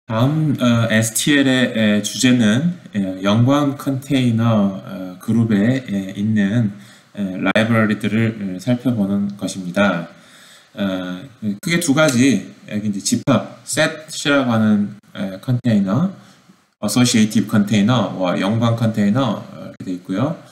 다음 STL의 주제는 연관 컨테이너 그룹에 있는 라이브러리들을 살펴보는 것입니다. 크게 두 가지, 여기 이제 집합, set이라고 하는 컨테이너, associative 컨테이너와 연관 컨테이너 이렇게 되어 있고요.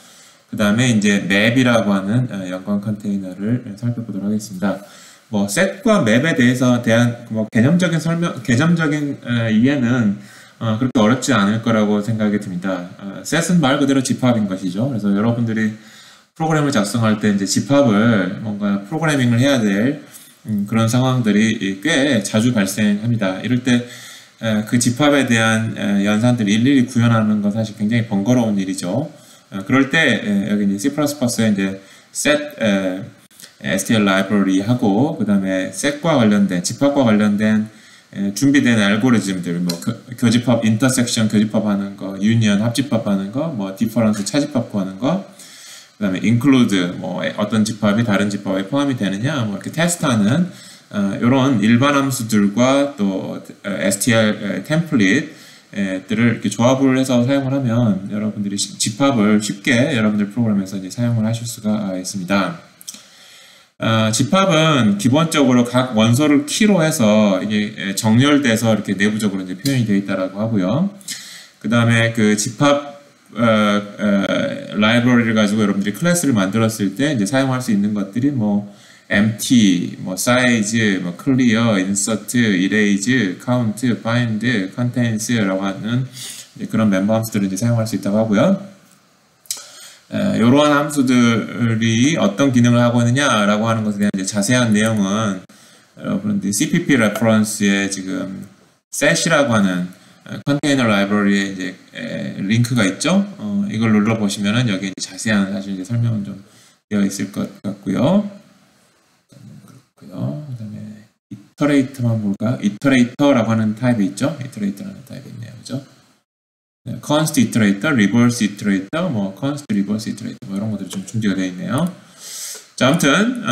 그 다음에 이제 map이라고 하는 연관 컨테이너를 살펴보도록 하겠습니다. 뭐 set과 map에 대한 뭐 개념적인 이해는 그렇게 어렵지 않을 거라고 생각이 듭니다. set은 말 그대로 집합인 것이죠. 그래서 여러분들이 프로그램을 작성할 때 이제 집합을 뭔가 프로그래밍을 해야 될 그런 상황들이 꽤 자주 발생합니다. 이럴 때 그 집합에 대한 연산들을 일일이 구현하는 건 사실 굉장히 번거로운 일이죠. 그럴 때 여기 이제 C++에 이제 set STL 라이브러리 하고 그 다음에 set과 관련된 집합과 관련된 준비된 알고리즘들, 뭐 교집합, 인터섹션 교집합하는 거, 유니언 합집합하는 거, 뭐 디퍼런스 차집합 구하는 거, 그 다음에 include 뭐 어떤 집합이 다른 집합에 포함이 되느냐, 뭐 이렇게 테스트하는 이런 일반 함수들과 또 STL 템플릿들을 이렇게 조합을 해서 사용을 하면 여러분들이 집합을 쉽게 여러분들 프로그램에서 이제 사용을 하실 수가 있습니다. 집합은 기본적으로 각 원소를 키로 해서 이게 정렬돼서 이렇게 내부적으로 이제 표현이 되어 있다라고 하고요. 그 다음에 그 집합 라이브러리를 가지고 여러분들이 클래스를 만들었을 때 이제 사용할 수 있는 것들이 뭐 empty, 뭐 size, 뭐 clear, insert, erase, count, bind, contains,라고 하는 그런 멤버 함수들을 이제 사용할 수 있다고 하고요. 이러한 함수들이 어떤 기능을 하고 있느냐라고 하는 것에 대한 이제 자세한 내용은 여러분들 CPP 레퍼런스에 지금 set이라고 하는 컨테이너 라이브러리에 이제 링크가 있죠. 이걸 눌러 보시면은 여기 자세한 사실 이제 설명은 좀 되어 있을 것 같고요. 그렇고요. 그다음에 이터레이터만 볼까요? 이터레이터라고 하는 타입이 있죠. 이터레이터라는 타입이 있네요, 그죠? const iterator, reverse iterator, 뭐 const reverse iterator 뭐 이런 것들이 좀 준비가 되어 있네요. 자, 아무튼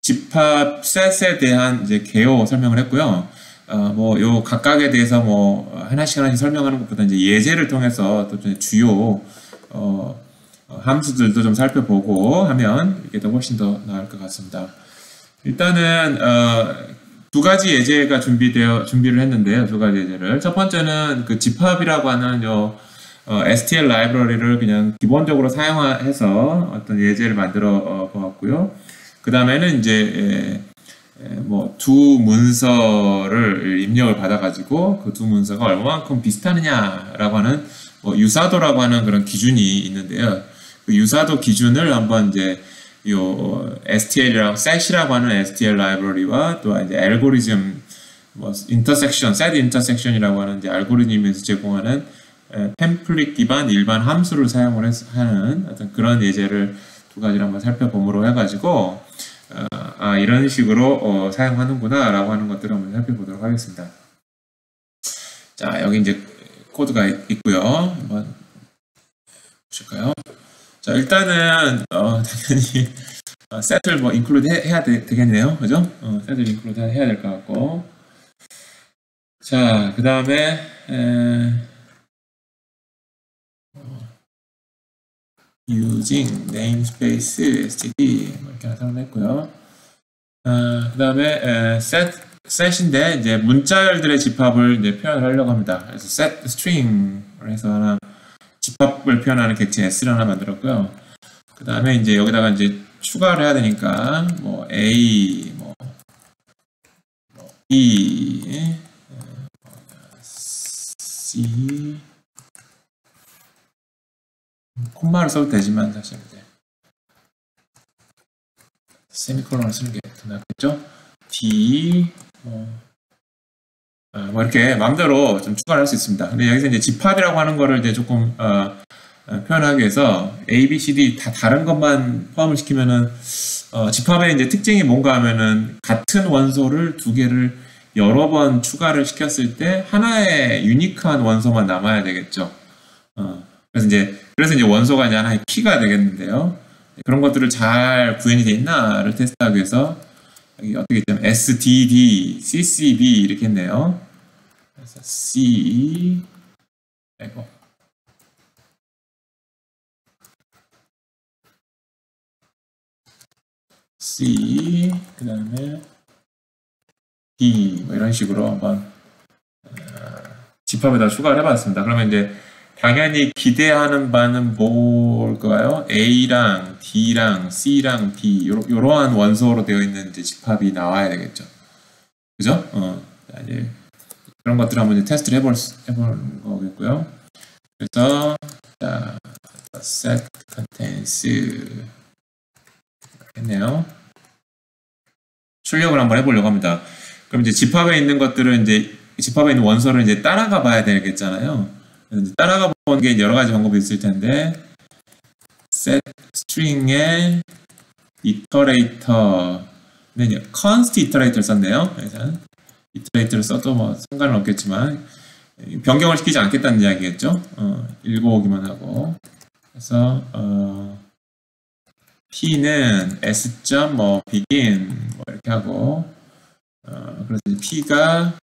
집합 set에 대한 이제 개요 설명을 했고요. 뭐 요 각각에 대해서 뭐 하나씩 설명하는 것보다 이제 예제를 통해서 또 주요 함수들도 좀 살펴보고 하면 이게 더 훨씬 더 나을 것 같습니다. 일단은 두 가지 예제가 준비를 했는데요. 두 가지 예제를. 첫 번째는 그 집합이라고 하는 요 STL 라이브러리를 그냥 기본적으로 사용해서 어떤 예제를 만들어 보았고요. 그 다음에는 이제 뭐 두 문서를 입력을 받아가지고 그 두 문서가 얼마만큼 비슷하느냐라고 하는 뭐 유사도라고 하는 그런 기준이 있는데요. 그 유사도 기준을 한번 이제 요 STL이라고 set이라고 하는 STL 라이브러리와 또 이제 알고리즘 뭐 intersection, set intersection이라고 하는 이제 알고리즘에서 제공하는 템플릿 기반 일반 함수를 사용을 하는 어떤 그런 예제를 두 가지를 한번 살펴보므로 해가지고 이런 식으로 사용하는구나 라고 하는 것들을 한번 살펴보도록 하겠습니다. 자, 여기 이제 코드가 있고요. 한번 보실까요? 자, 일단은 당연히 set을 뭐 include 해야 되겠네요, 그죠? set을 include 해야 될 것 같고, 자, 그 다음에 using namespace std 이렇게 사용을 했고요. 그 다음에 set인데 이제 문자열들의 집합을 이제 표현하려고 합니다. 그래서 set string을 해서 하나 집합을 표현하는 객체 s를 하나 만들었고요. 그 다음에 이제 여기다가 이제 추가를 해야 되니까 뭐 a, 뭐 b, c, 콤마를 써도 되지만 사실 이제 세미콜론을 쓰는 게 더 낫겠죠? d, 뭐 이렇게 마음대로 좀 추가를 할 수 있습니다. 근데 여기서 이제 집합이라고 하는 거를 이제 조금 표현하기 위해서 A, B, C, D 다 다른 것만 포함을 시키면은 집합의 이제 특징이 뭔가 하면은 같은 원소를 두 개를 여러 번 추가를 시켰을 때 하나의 유니크한 원소만 남아야 되겠죠. 그래서 이제 원소가 이제 하나의 키가 되겠는데요. 그런 것들을 잘 구현이 돼 있나를 테스트하기 위해서 여기 어떻게 있냐면 SDD, CCB 이렇게 했네요. 그래서 C, 아이고, C, 그 다음에 D, 뭐 이런 식으로 한번 집합에다 추가를 해봤습니다. 그러면 이제 당연히 기대하는 바는 뭘까요? A랑 D랑 C랑 D 이러한 원소로 되어 있는 이제 집합이 나와야 되겠죠. 그죠? 이제 그런 것들을 한번 이제 테스트를 해볼 거겠고요. 그래서 자, set contains 했네요. 출력을 한번 해보려고 합니다. 그럼 이제 집합에 있는 것들은 이제 집합에 있는 원소를 이제 따라가 봐야 되겠잖아요. 이제 따라가 보는 게 여러 가지 방법이 있을 텐데 set string의 iterator는 const iterator 썼네요. 그래서 iterator를 써도 뭐 상관은 없겠지만 변경을 시키지 않겠다는 이야기겠죠. 읽어오기만 하고 그래서 p는 s.뭐 begin 뭐 이렇게 하고 그래서 p가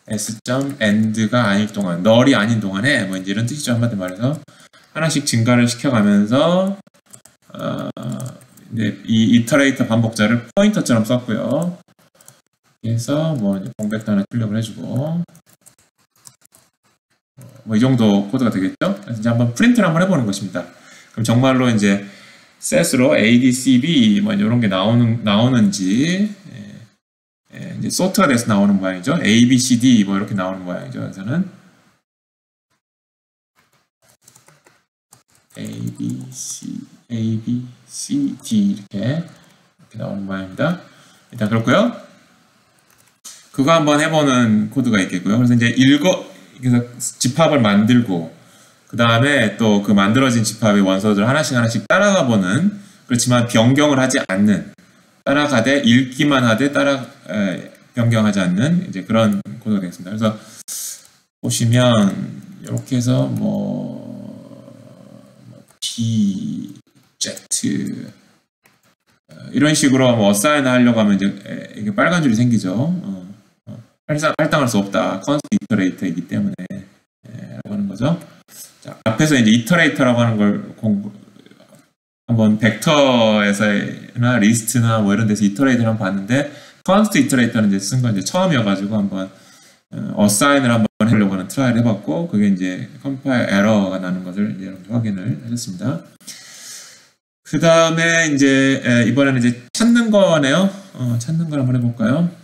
s.end가 아닐 동안 null이 아닌 동안에 뭐 이제 이런 뜻이죠. 한마디 말해서 하나씩 증가를 시켜가면서 이제 이 iterator 반복자를 포인터처럼 썼고요. 그래서 뭐 이제 공백도 하나 출력을 해주고 뭐 이 정도 코드가 되겠죠. 그래서 이제 한번 프린트를 한번 해보는 것입니다. 그럼 정말로 이제 set으로 A, D, C, B 뭐 이런 게 나오는지 이제 sort가 돼서 나오는 모양이죠. A, B, C, D 뭐 이렇게 나오는 모양이죠. 그래서는 A, B, C, D 이렇게 나오는 모양입니다. 일단 그렇고요. 그거 한번 해보는 코드가 있겠고요. 그래서 이제 그래서 집합을 만들고 그 다음에 또 그 만들어진 집합의 원소들 하나씩 따라가 보는 그렇지만 변경을 하지 않는 따라가되 읽기만 하되 변경하지 않는 이제 그런 코드가 되겠습니다. 그래서 보시면 이렇게 해서 D, Z 이런 식으로 뭐 assign 하려고 하면 이제 이게 빨간 줄이 생기죠. 할당할 수 없다. const iterator이기 때문에 라고 하는 거죠. 자, 앞에서 이제 iterator라고 하는 걸 한번 벡터에서나 리스트나 뭐 이런 데서 iterator 한번 봤는데 const iterator는 이제 쓴 건 이제 처음이어가지고 한번 assign을 한번 하려고 하는 트라이를 해봤고 그게 이제 compile error가 나는 것을 이제 여러분들 확인을 하셨습니다. 그 다음에 이제 이번에는 이제 찾는 거네요. 찾는 걸 한번 해볼까요?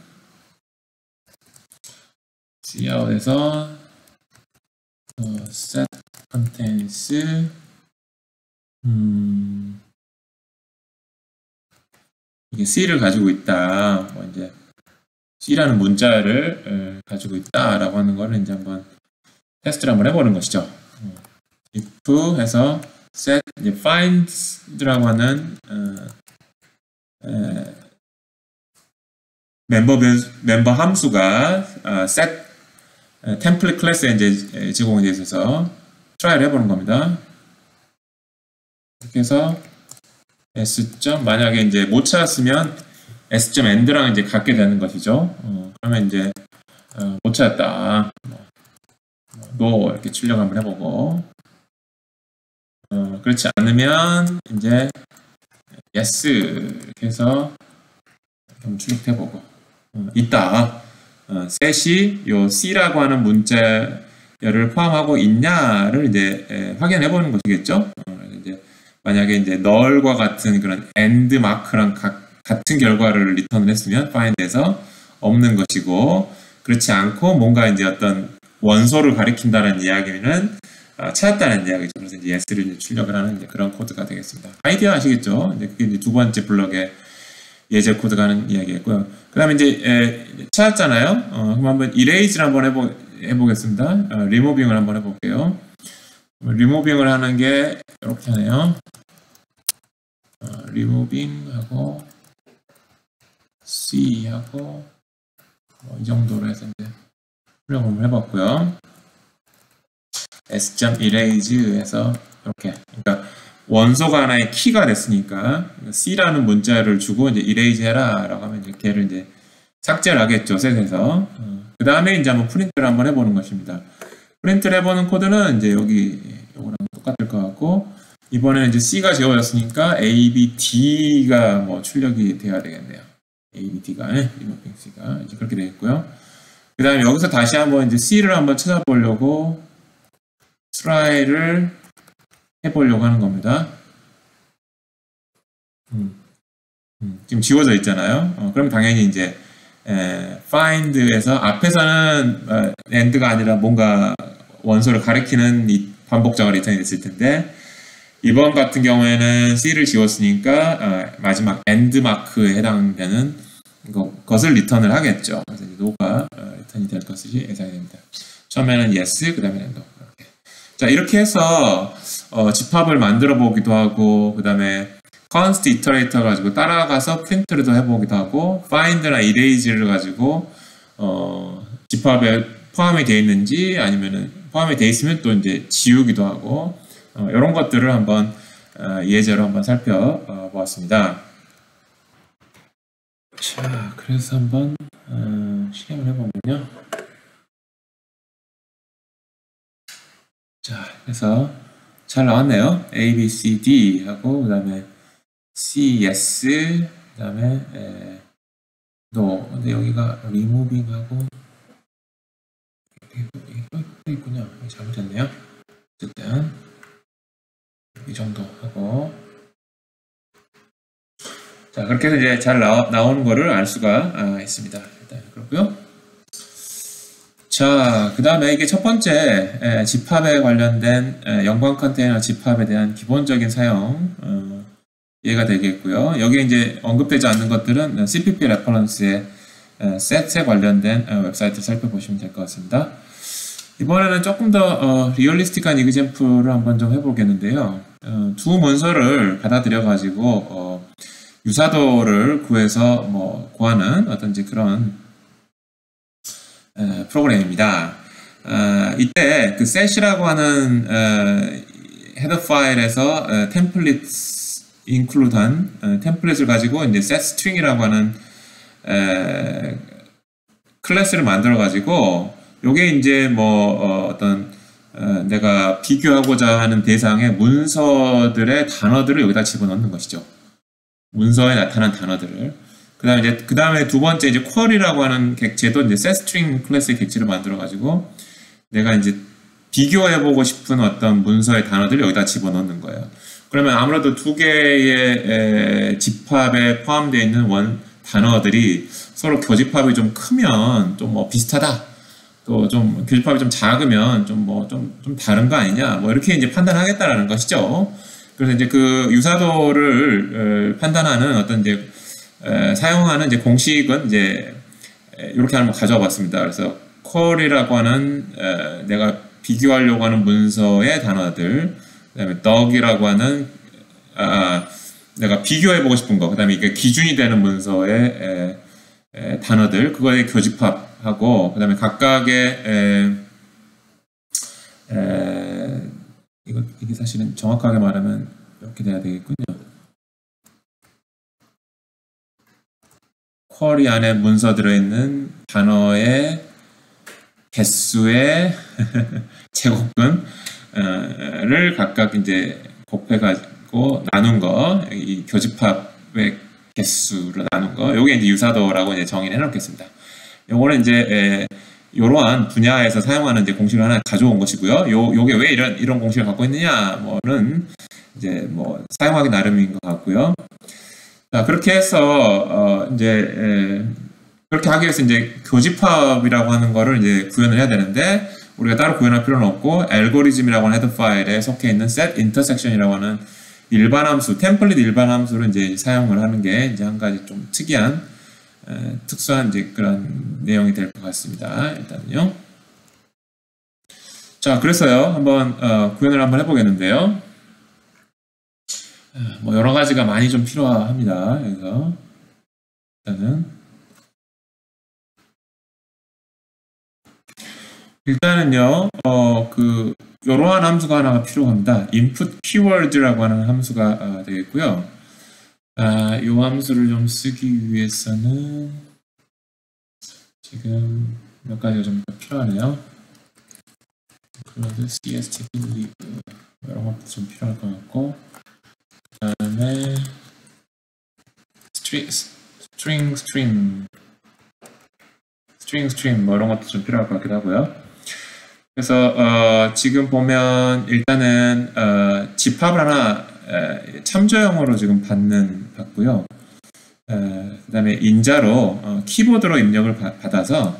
cout에서 set contains 이게 C를 가지고 있다. 뭐 이제 C라는 문자를 가지고 있다라고 하는 거를 이제 한번 테스트를 한번 해보는 것이죠. if 해서 set 이제 finds라고 하는 멤버 함수가 set 템플릿 클래스에 이제 제공이 되어 있어서 트라이를 해보는 겁니다. 이렇게 해서 s. 만약에 이제 못 찾았으면 s.end랑 이제 같게 되는 것이죠. 그러면 이제 못 찾았다. no 이렇게 출력 한번 해보고 그렇지 않으면 이제 yes 이렇게 해서 한번 출력해보고 있다. set이 요 C라고 하는 문자열을 포함하고 있냐를 이제 확인해 보는 것이겠죠. 이제 만약에 이제 null과 같은 그런 end 마크랑 같은 결과를 리턴을 했으면 find에서 없는 것이고 그렇지 않고 뭔가 이제 어떤 원소를 가리킨다는 이야기는 찾았다는 이야기죠. 그래서 이제 yes를 이제 출력을 하는 이제 그런 코드가 되겠습니다. 아이디어 아시겠죠? 이제 그게 이제 두 번째 블럭에 예제 코드가 하는 이야기였고요. 그 다음에 이제 찾았잖아요. 그럼 한번 erase를 한번 해보겠습니다. removing을 한번 해볼게요. removing을 하는 게 이렇게 하네요. removing 하고 C 하고 이 정도로 해서 이제 출력을 한번 해봤고요. s.erase 해서 이렇게 그러니까 원소가 하나의 키가 됐으니까 C라는 문자를 주고 이제 erase 해라 라고 하면 이제 걔를 이제 삭제를 하겠죠. 셋에서 그 다음에 이제 한번 프린트를 한번 해보는 것입니다. 프린트를 해보는 코드는 이제 여기 요거랑 똑같을 것 같고, 이번에는 이제 C가 지워졌으니까 A, B, D가 뭐 출력이 돼야 되겠네요. A, B, D가, 리모빙 C가 이제 그렇게 되겠고요. 그 다음에 여기서 다시 한번 이제 C를 한번 찾아보려고 try를 해보려고 하는 겁니다. 지금 지워져 있잖아요. 그럼 당연히 이제 find에서 앞에서는 end가 아니라 뭔가 원소를 가리키는 이 반복자가 리턴이 됐을 텐데, 이번 같은 경우에는 C를 지웠으니까 마지막 end 마크에 해당되는 것을 리턴을 하겠죠. 그래서 no가 리턴이 될 것이 예상이 됩니다. 처음에는 yes, 그 다음에 no. 자, 이렇게 해서 집합을 만들어 보기도 하고, 그 다음에 const iterator 가지고 따라가서 프린트를 더 해보기도 하고, find나 erase를 가지고 집합에 포함이 되어 있는지 아니면은 포함이 되어 있으면 또 이제 지우기도 하고, 이런 것들을 한번 예제로 한번 살펴보았습니다. 자, 그래서 한번 실행을 해보면요. 자, 그래서 잘 나왔네요. A, B, C, D 하고, 그 다음에 C, yes, 그 다음에 no. 근데 여기가 removing 하고, 이게 또 있군요. 잘못했네요. 어쨌든 이 정도 하고, 자, 그렇게 해서 이제 잘 나오는 거를 알 수가 있습니다. 일단 그렇고요. 자, 그 다음에 이게 첫 번째 집합에 관련된 연관 컨테이너 집합에 대한 기본적인 사용 이해가 되겠고요. 여기에 이제 언급되지 않는 것들은 CPP 레퍼런스의 셋에 관련된 웹사이트를 살펴보시면 될 것 같습니다. 이번에는 조금 더 리얼리스틱한 이그젬플을 한번 좀 해보겠는데요. 두 문서를 받아들여 가지고 유사도를 구해서 뭐 구하는 어떤지 그런 프로그램입니다. 이때 그 set이라고 하는 헤더 파일에서 templates include한 템플릿을 가지고 이제 set string이라고 하는 클래스를 만들어 가지고 요게 이제 뭐 어떤 내가 비교하고자 하는 대상의 문서들의 단어들을 여기다 집어넣는 것이죠. 문서에 나타난 단어들을. 그 다음에 두 번째 이제 쿼리라고 하는 객체도 이제 setString 클래스의 객체를 만들어 가지고 내가 이제 비교해보고 싶은 어떤 문서의 단어들을 여기다 집어넣는 거예요. 그러면 아무래도 두 개의 집합에 포함되어 있는 단어들이 서로 교집합이 좀 크면 좀 뭐 비슷하다. 또 좀 교집합이 좀 작으면 좀 다른 거 아니냐. 뭐 이렇게 이제 판단하겠다라는 것이죠. 그래서 이제 그 유사도를 판단하는 어떤 이제 사용하는 이제 공식은 이제 이렇게 한번 가져와 봤습니다. 그래서 쿼리라고 하는 내가 비교하려고 하는 문서의 단어들, 그다음에 dog이라고 하는 내가 비교해 보고 싶은 거, 그다음에 이게 기준이 되는 문서의 단어들, 그거의 교집합하고, 그다음에 각각의 이게 사실은 정확하게 말하면 이렇게 돼야 되겠군요. 쿼리 안에 문서 들어있는 단어의 개수의 제곱근을 각각 이제 곱해가지고 나눈 거, 이 교집합의 개수로 나눈 거, 요게 이제 유사도라고 이제 정의를 해놓겠습니다. 요거는 이제 이러한 분야에서 사용하는 이제 공식을 하나 가져온 것이고요. 요게 왜 이런 공식을 갖고 있느냐, 뭐는 이제 뭐 사용하기 나름인 것 같고요. 자, 그렇게 해서 이제 그렇게 하기 위해서 이제 교집합이라고 하는 거를 이제 구현을 해야 되는데, 우리가 따로 구현할 필요는 없고 알고리즘이라고 하는 헤더 파일에 속해 있는 set intersection이라고 하는 일반 함수, 템플릿 일반 함수를 이제 사용을 하는 게 이제 한 가지 좀 특이한 특수한 이제 그런 내용이 될 것 같습니다. 일단은요. 자, 그래서요 한번 구현을 한번 해보겠는데요. 뭐 여러 가지가 많이 좀 필요합니다. 여기서 일단은요 이러한 함수가 하나가 필요합니다. input keyword라고 하는 함수가 되겠고요. 이 함수를 좀 쓰기 위해서는 지금 몇 가지가 좀 더 필요하네요. include, CST, leave 이런 것도 좀 필요할 것 같고, 그 다음에 string 뭐 이런 것도 좀 필요할 것 같기도 하고요. 그래서 지금 보면 일단은 집합을 하나 참조형으로 지금 받고요. 그 다음에 인자로 키보드로 입력을 받아서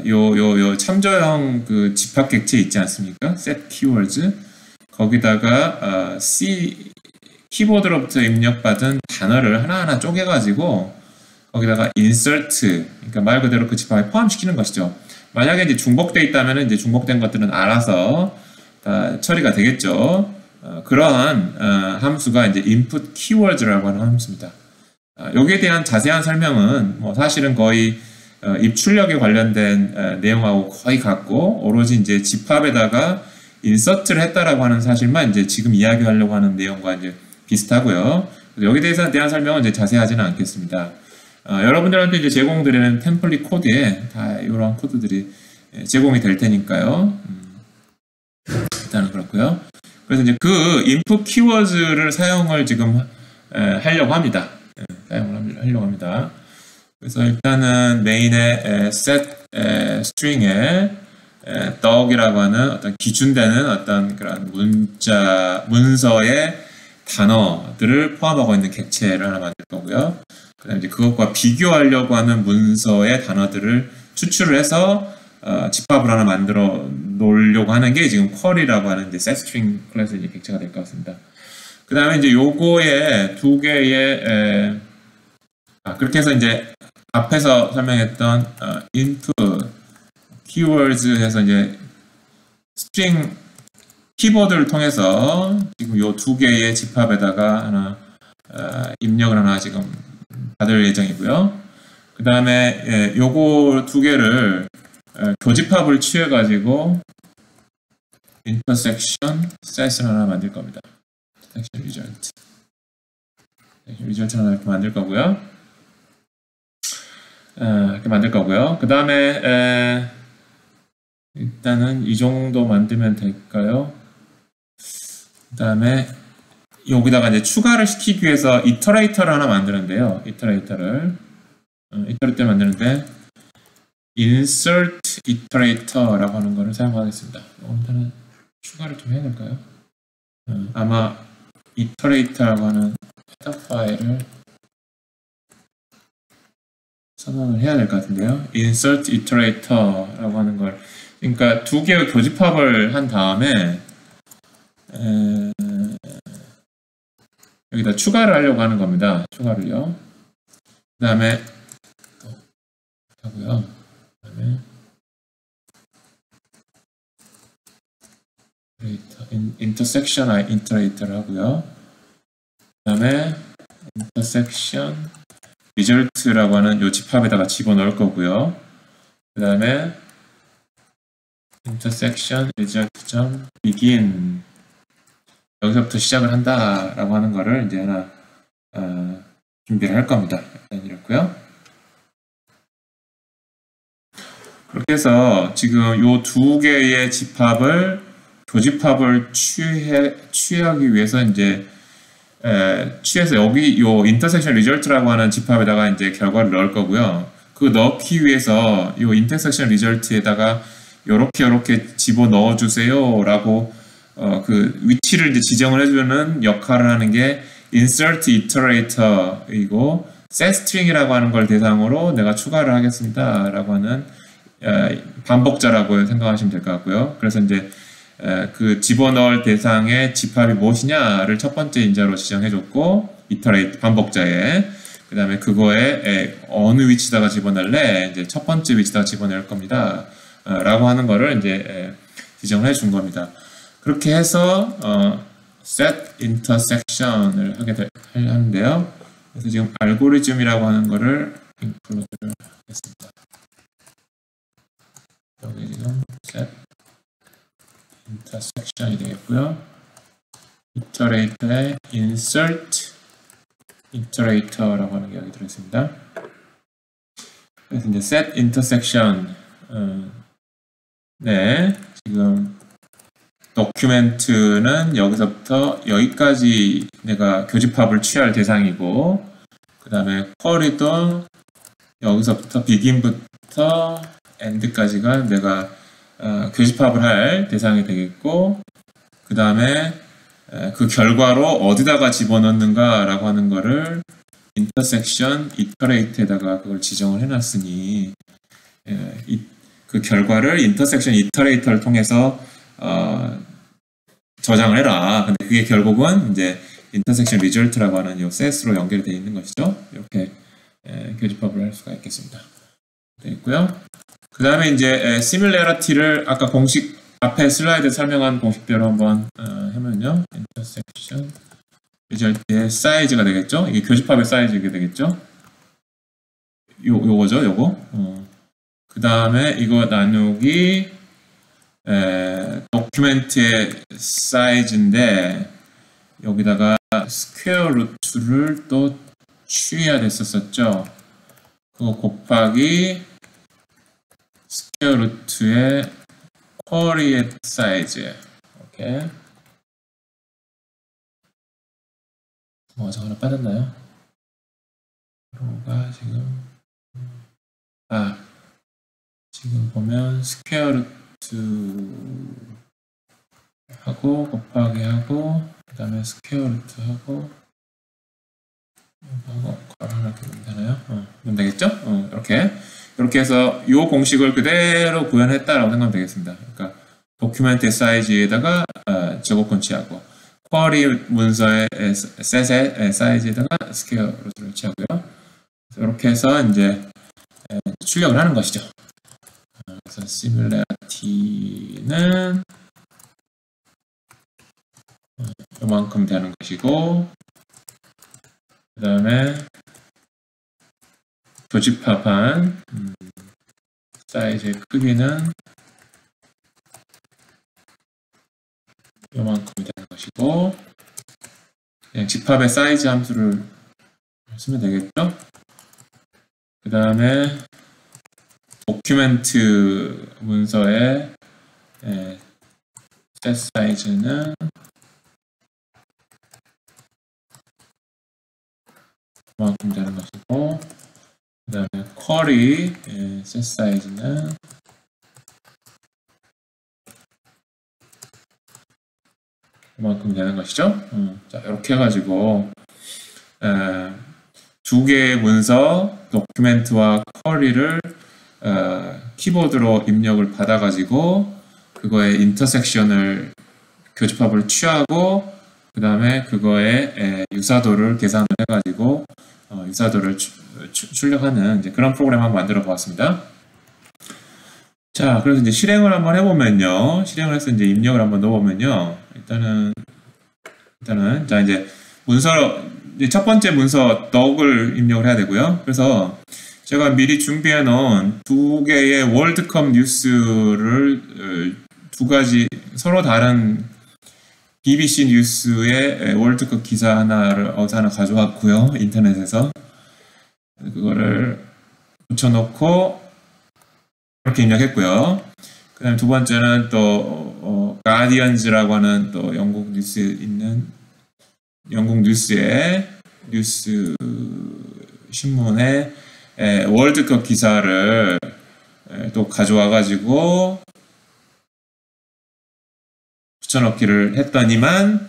요 참조형 그 집합 객체 있지 않습니까? set keywords 거기다가 키보드로부터 입력받은 단어를 하나하나 쪼개가지고 거기다가 insert 그러니까 말 그대로 그 집합에 포함시키는 것이죠. 만약에 이제 중복되어 있다면 이제 중복된 것들은 알아서 다 처리가 되겠죠. 그러한 함수가 이제 input keywords라고 하는 함수입니다. 여기에 대한 자세한 설명은 뭐 사실은 거의 입출력에 관련된 내용하고 거의 같고 오로지 이제 집합에다가 인서트를 했다라고 하는 사실만 이제 지금 이야기하려고 하는 내용과 이제 비슷하고요. 여기에 대한 설명은 이제 자세하지는 않겠습니다. 여러분들한테 이제 제공드리는 템플릿 코드에 다 이런 코드들이 제공이 될 테니까요. 일단은 그렇고요. 그래서 이제 그 input keywords를 사용을 지금 하려고 합니다. 하려고 합니다. 그래서 일단은 메인의 set string에 덕이라고 하는 어떤 기준되는 어떤 그런 문서의 단어들을 포함하고 있는 객체를 하나 만들 거고요. 그 다음에 이제 그것과 비교하려고 하는 문서의 단어들을 추출을 해서 집합을 하나 만들어 놓으려고 하는 게 지금 쿼리라고 하는 이제 setString 클래스의 이제 객체가 될 것 같습니다. 그 다음에 이제 요거에 두 개의 그렇게 해서 이제 앞에서 설명했던 input keywords 해서 이제 string 키보드를 통해서 지금 요 두 개의 집합에다가 하나 입력을 하나 지금 받을 예정이고요. 그 다음에 요거 두 개를 교집합을 취해 가지고 intersection set을 하나 만들 겁니다. intersection result 하나 이렇게 만들 거고요. 이렇게 만들 거고요. 그 다음에 일단은 이 정도 만들면 될까요? 그 다음에 여기다가 이제 추가를 시키기 위해서 이터레이터를 하나 만드는데요. 이터레이터를 만드는데 insert iterator라고 하는 거를 사용하겠습니다. 일단은 추가를 좀 해야 될까요? 아마 iterator라고 하는 헤더 파일을 선언을 해야 될 것 같은데요. insert iterator라고 하는 걸 그러니까 두 개의 교집합을 한 다음에 여기다 추가를 하려고 하는 겁니다. 추가를요. 그 다음에 또 하고요. 그 다음에 intersection iterator 하고요. 그 다음에 intersection result라고 하는 요 집합에다가 집어넣을 거고요. 그 다음에 intersection result.begin 여기서부터 시작을 한다라고 하는 거를 이제 하나 준비를 할 겁니다. 이렇고요. 그렇게 해서 지금 요 두 개의 집합을 교집합을 취하기 위해서 이제 취해서 여기 요 intersection result라고 하는 집합에다가 이제 결과를 넣을 거고요. 그 넣기 위해서 요 intersection result에다가 요렇게 집어 넣어 주세요라고 그 위치를 이제 지정을 해주는 역할을 하는 게 insert iterator이고 setString이라고 하는 걸 대상으로 내가 추가를 하겠습니다라고 하는 반복자라고 생각하시면 될 것 같고요. 그래서 이제 그 집어넣을 대상의 집합이 무엇이냐를 첫 번째 인자로 지정해줬고 iterate 반복자에 그 다음에 그거에 어느 위치다가 집어넣을래 이제 첫 번째 위치다가 집어넣을 겁니다. 라고 하는 거를 이제 지정을 해준 겁니다. 그렇게 해서 set intersection을 하는데요. 그래서 지금 알고리즘이라고 하는 거를 include를 하겠습니다. 여기 지금 set intersection이 되겠고요. iterator에 insert iterator라고 하는 게 여기 들어있습니다. 그래서 이제 set intersection 네, 지금 도큐멘트는 여기서부터 여기까지 내가 교집합을 취할 대상이고, 그 다음에 쿼리도 여기서부터 begin부터 end까지가 내가 교집합을 할 대상이 되겠고, 그 다음에 그 결과로 어디다가 집어넣는가 라고 하는 거를 intersection iterate에다가 그걸 지정을 해놨으니 그 결과를 intersection iterator를 통해서 저장을 해라. 근데 그게 결국은 이제 intersection result라고 하는 이 set으로 연결이 되어 있는 것이죠. 이렇게 교집합을 할 수가 있겠습니다. 되겠고요. 그 다음에 이제 similarity를 아까 공식 앞에 슬라이드에 설명한 공식대로 한번 하면요. intersection result의 사이즈가 되겠죠. 이게 교집합의 사이즈가 되겠죠. 요거죠, 요거. 그 다음에 이거 나누기 도큐멘트의 사이즈인데 여기다가 스퀘어 루트를 또 취해야 됐었죠. 그거 곱하기 스퀘어 루트의 쿼리의 사이즈. 오케이. 저 하나 빠졌나요? 로가 지금 지금 보면 스퀘어 루트 하고 곱하기 하고 그 다음에 스퀘어 루트 하고 괄호 하나 끼면 되나요? 그럼 되겠죠? 이렇게 해서 이 공식을 그대로 구현했다라고 생각하면 되겠습니다. 그러니까 도큐멘트 사이즈에다가 제곱권 취하고 쿼리 문서의 셋의 사이즈에다가 스퀘어 루트를 취하고요. 이렇게 해서 이제 출력을 하는 것이죠. 그래서 similarity는 이만큼 되는 것이고, 그 다음에 교집합한 사이즈의 크기는 이만큼이 되는 것이고, 그냥 집합의 사이즈 함수를 쓰면 되겠죠. 그 다음에 도큐멘트 문서의 셋 사이즈는 이만큼 되는 것이고, 그 다음에 쿼리 셋 사이즈는 이만큼 되는 것이죠. 자, 이렇게 해가지고 두 개의 문서 도큐멘트와 쿼리를 키보드로 입력을 받아가지고 그거의 인터섹션을 교집합을 취하고 그 다음에 그거의 유사도를 계산을 해가지고 유사도를 출력하는 이제 그런 프로그램 한번 만들어 보았습니다. 자, 그래서 이제 실행을 한번 해보면요. 실행을 해서 이제 입력을 한번 넣어보면요. 일단은 자 이제 문서 이제 첫 번째 문서 덕을 입력을 해야 되고요. 그래서 제가 미리 준비해 놓은 두 개의 월드컵 뉴스를 두 가지 서로 다른 BBC 뉴스의 월드컵 기사 하나를 어디서 하나 가져왔고요. 인터넷에서 그거를 붙여놓고 이렇게 입력했고요. 그 다음에 두 번째는 또 가디언즈라고 하는 또 영국 뉴스에 있는 영국 뉴스의 뉴스 신문의 월드컵 기사를 또 가져와 가지고 붙여넣기를 했더니만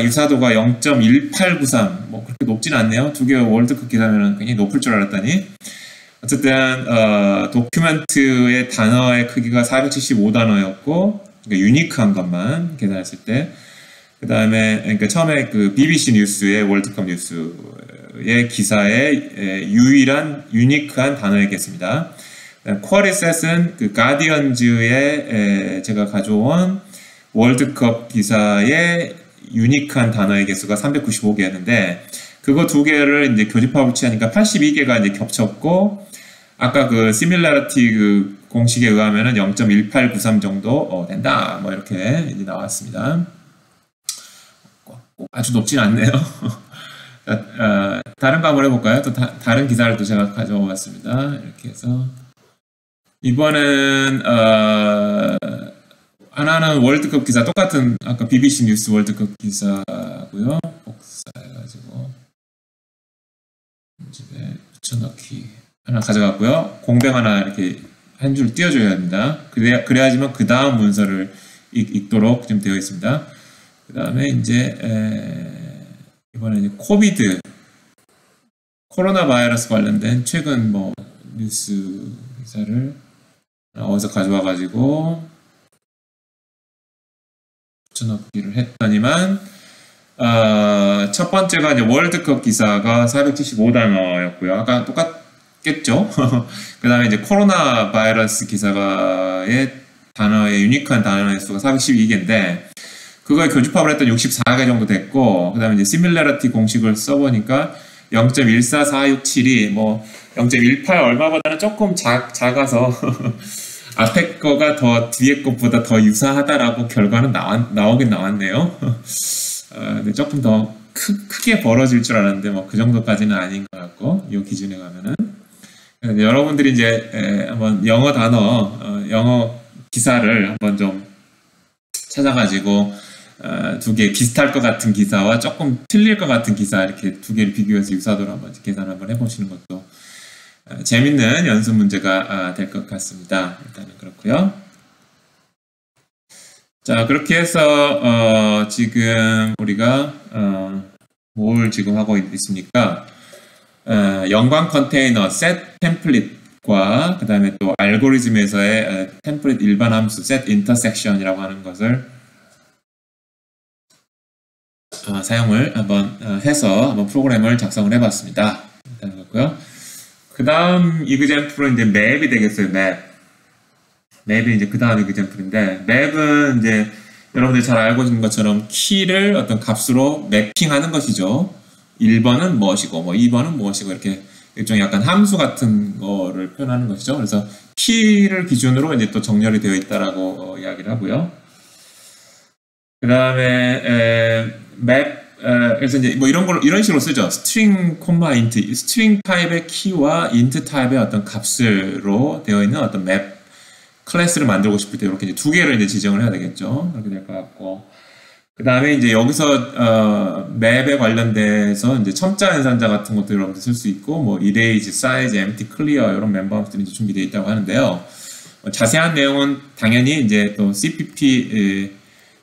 유사도가 0.1893 뭐 그렇게 높진 않네요. 두 개의 월드컵 기사면 굉장히 높을 줄 알았더니 어쨌든 도큐멘트의 단어의 크기가 475단어였고 그러니까 유니크한 것만 계산했을 때 그 다음에 그러니까 처음에 그 BBC 뉴스의 월드컵 뉴스의 기사의 유일한 유니크한 단어였겠습니다. 쿼리셋은 그 가디언즈의 제가 가져온 월드컵 기사의 유니크한 단어의 개수가 395개였는데 그거 두 개를 이제 교집합을 취하니까 82개가 이제 겹쳤고 아까 그 similarity 그 공식에 의하면은 0.1893 정도 된다 뭐 이렇게 이제 나왔습니다. 아주 높진 않네요. 다른 거 한번 해볼까요? 또 다른 기사를 또 제가 가져와 봤습니다. 이렇게 해서 이번엔 하나는 월드컵 기사 똑같은 아까 BBC 뉴스 월드컵 기사고요. 복사해가지고 집에 붙여넣기 하나 가져갔고요. 공백 하나 이렇게 한 줄 띄워줘야 합니다. 그래야지만 그 다음 문서를 읽도록 좀 되어 있습니다. 그 다음에 이제 이번에 이제 코로나 바이러스 관련된 최근 뭐 뉴스 기사를 어디서 가져와 가지고 붙여넣기를 했더니만 첫 번째가 이제 월드컵 기사가 475단어였고요. 아까 똑같겠죠? 그 다음에 이제 코로나 바이러스 기사가의 단어의 유니크한 단어의 수가 412개인데 그거에 교집합을 했던 64개 정도 됐고 그 다음에 이제 시뮬러리티 공식을 써보니까 0.14467이 뭐 0.18 얼마보다는 조금 작아서 앞에 거가 더 뒤에 것보다 더 유사하다라고 결과는 나오긴 나왔네요. 근데 조금 더 크게 벌어질 줄 알았는데 뭐 그 정도까지는 아닌 것 같고 이 기준에 가면은 여러분들이 이제 한번 영어 단어 영어 기사를 한번 좀 찾아가지고 두 개 비슷할 것 같은 기사와 조금 틀릴 것 같은 기사 이렇게 두 개를 비교해서 유사도를 한번 계산 한번 해보시는 것도 재밌는 연습 문제가 될 것 같습니다. 일단은 그렇고요. 자, 그렇게 해서 지금 우리가 뭘 지금 하고 있습니까? 연관 컨테이너 set 템플릿과 그 다음에 또 알고리즘에서의 템플릿 일반 함수 set intersection이라고 하는 것을 사용을 한번 해서 한번 프로그램을 작성을 해봤습니다. 일단 그렇고요. 그 다음 이그젠플은 이제 맵이 되겠어요. 맵이 이제 그 다음 이그젠플인데 맵은 이제 여러분들이 잘 알고 있는 것처럼 키를 어떤 값으로 매핑하는 것이죠. 1번은 무엇이고 뭐 2번은 무엇이고 이렇게 일종의 약간 함수 같은 거를 표현하는 것이죠. 그래서 키를 기준으로 이제 또 정렬이 되어 있다라고 이야기를 하고요. 그 다음에 그래서 이제 뭐 이런 식으로 쓰죠. string, int, string 타입의 키와 int 타입의 어떤 값으로 되어 있는 어떤 맵 클래스를 만들고 싶을 때 이렇게 이제 두 개를 이제 지정을 해야 되겠죠. 그렇게 될 것 같고. 그 다음에 이제 여기서 맵에 관련돼서 이제 첨자 연산자 같은 것도 여러분들 쓸 수 있고, 뭐 erase, size, empty, clear 이런 멤버 함수들이 이제 준비되어 있다고 하는데요. 자세한 내용은 당연히 이제 또 CPP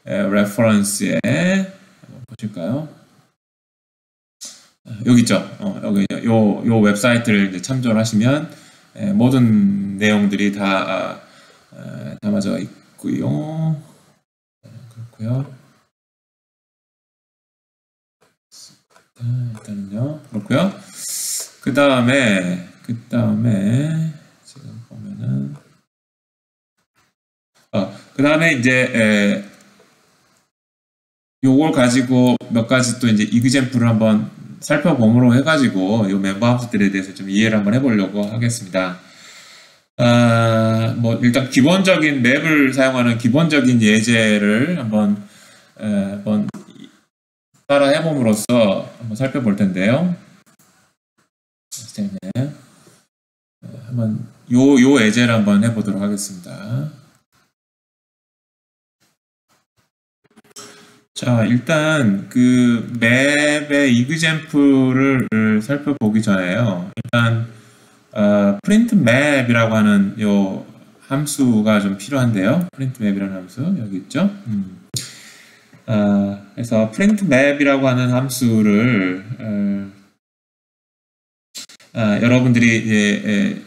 reference에 한번 보실까요? 여기 있죠. 여기 요 웹사이트를 이제 참조를 하시면 모든 내용들이 다 담아져 있고요. 그렇고요. 일단은요. 그렇고요. 그 다음에 지금 보면은 그 다음에 이제 요걸 가지고 몇 가지 또 이제 이그젠플을 한번 살펴봄으로 해가지고 요 멤버 함수들에 대해서 좀 이해를 한번 해보려고 하겠습니다. 뭐 일단 기본적인 맵을 사용하는 기본적인 예제를 한번 따라 해봄으로써 한번 살펴볼 텐데요. 한번 요 예제를 한번 해보도록 하겠습니다. 자, 일단 그 맵의 이그젠플을 살펴보기 전에요. 일단 print map이라고 하는 요 함수가 좀 필요한데요. print map이라는 함수 여기 있죠. 그래서 print map이라고 하는 함수를 여러분들이 이제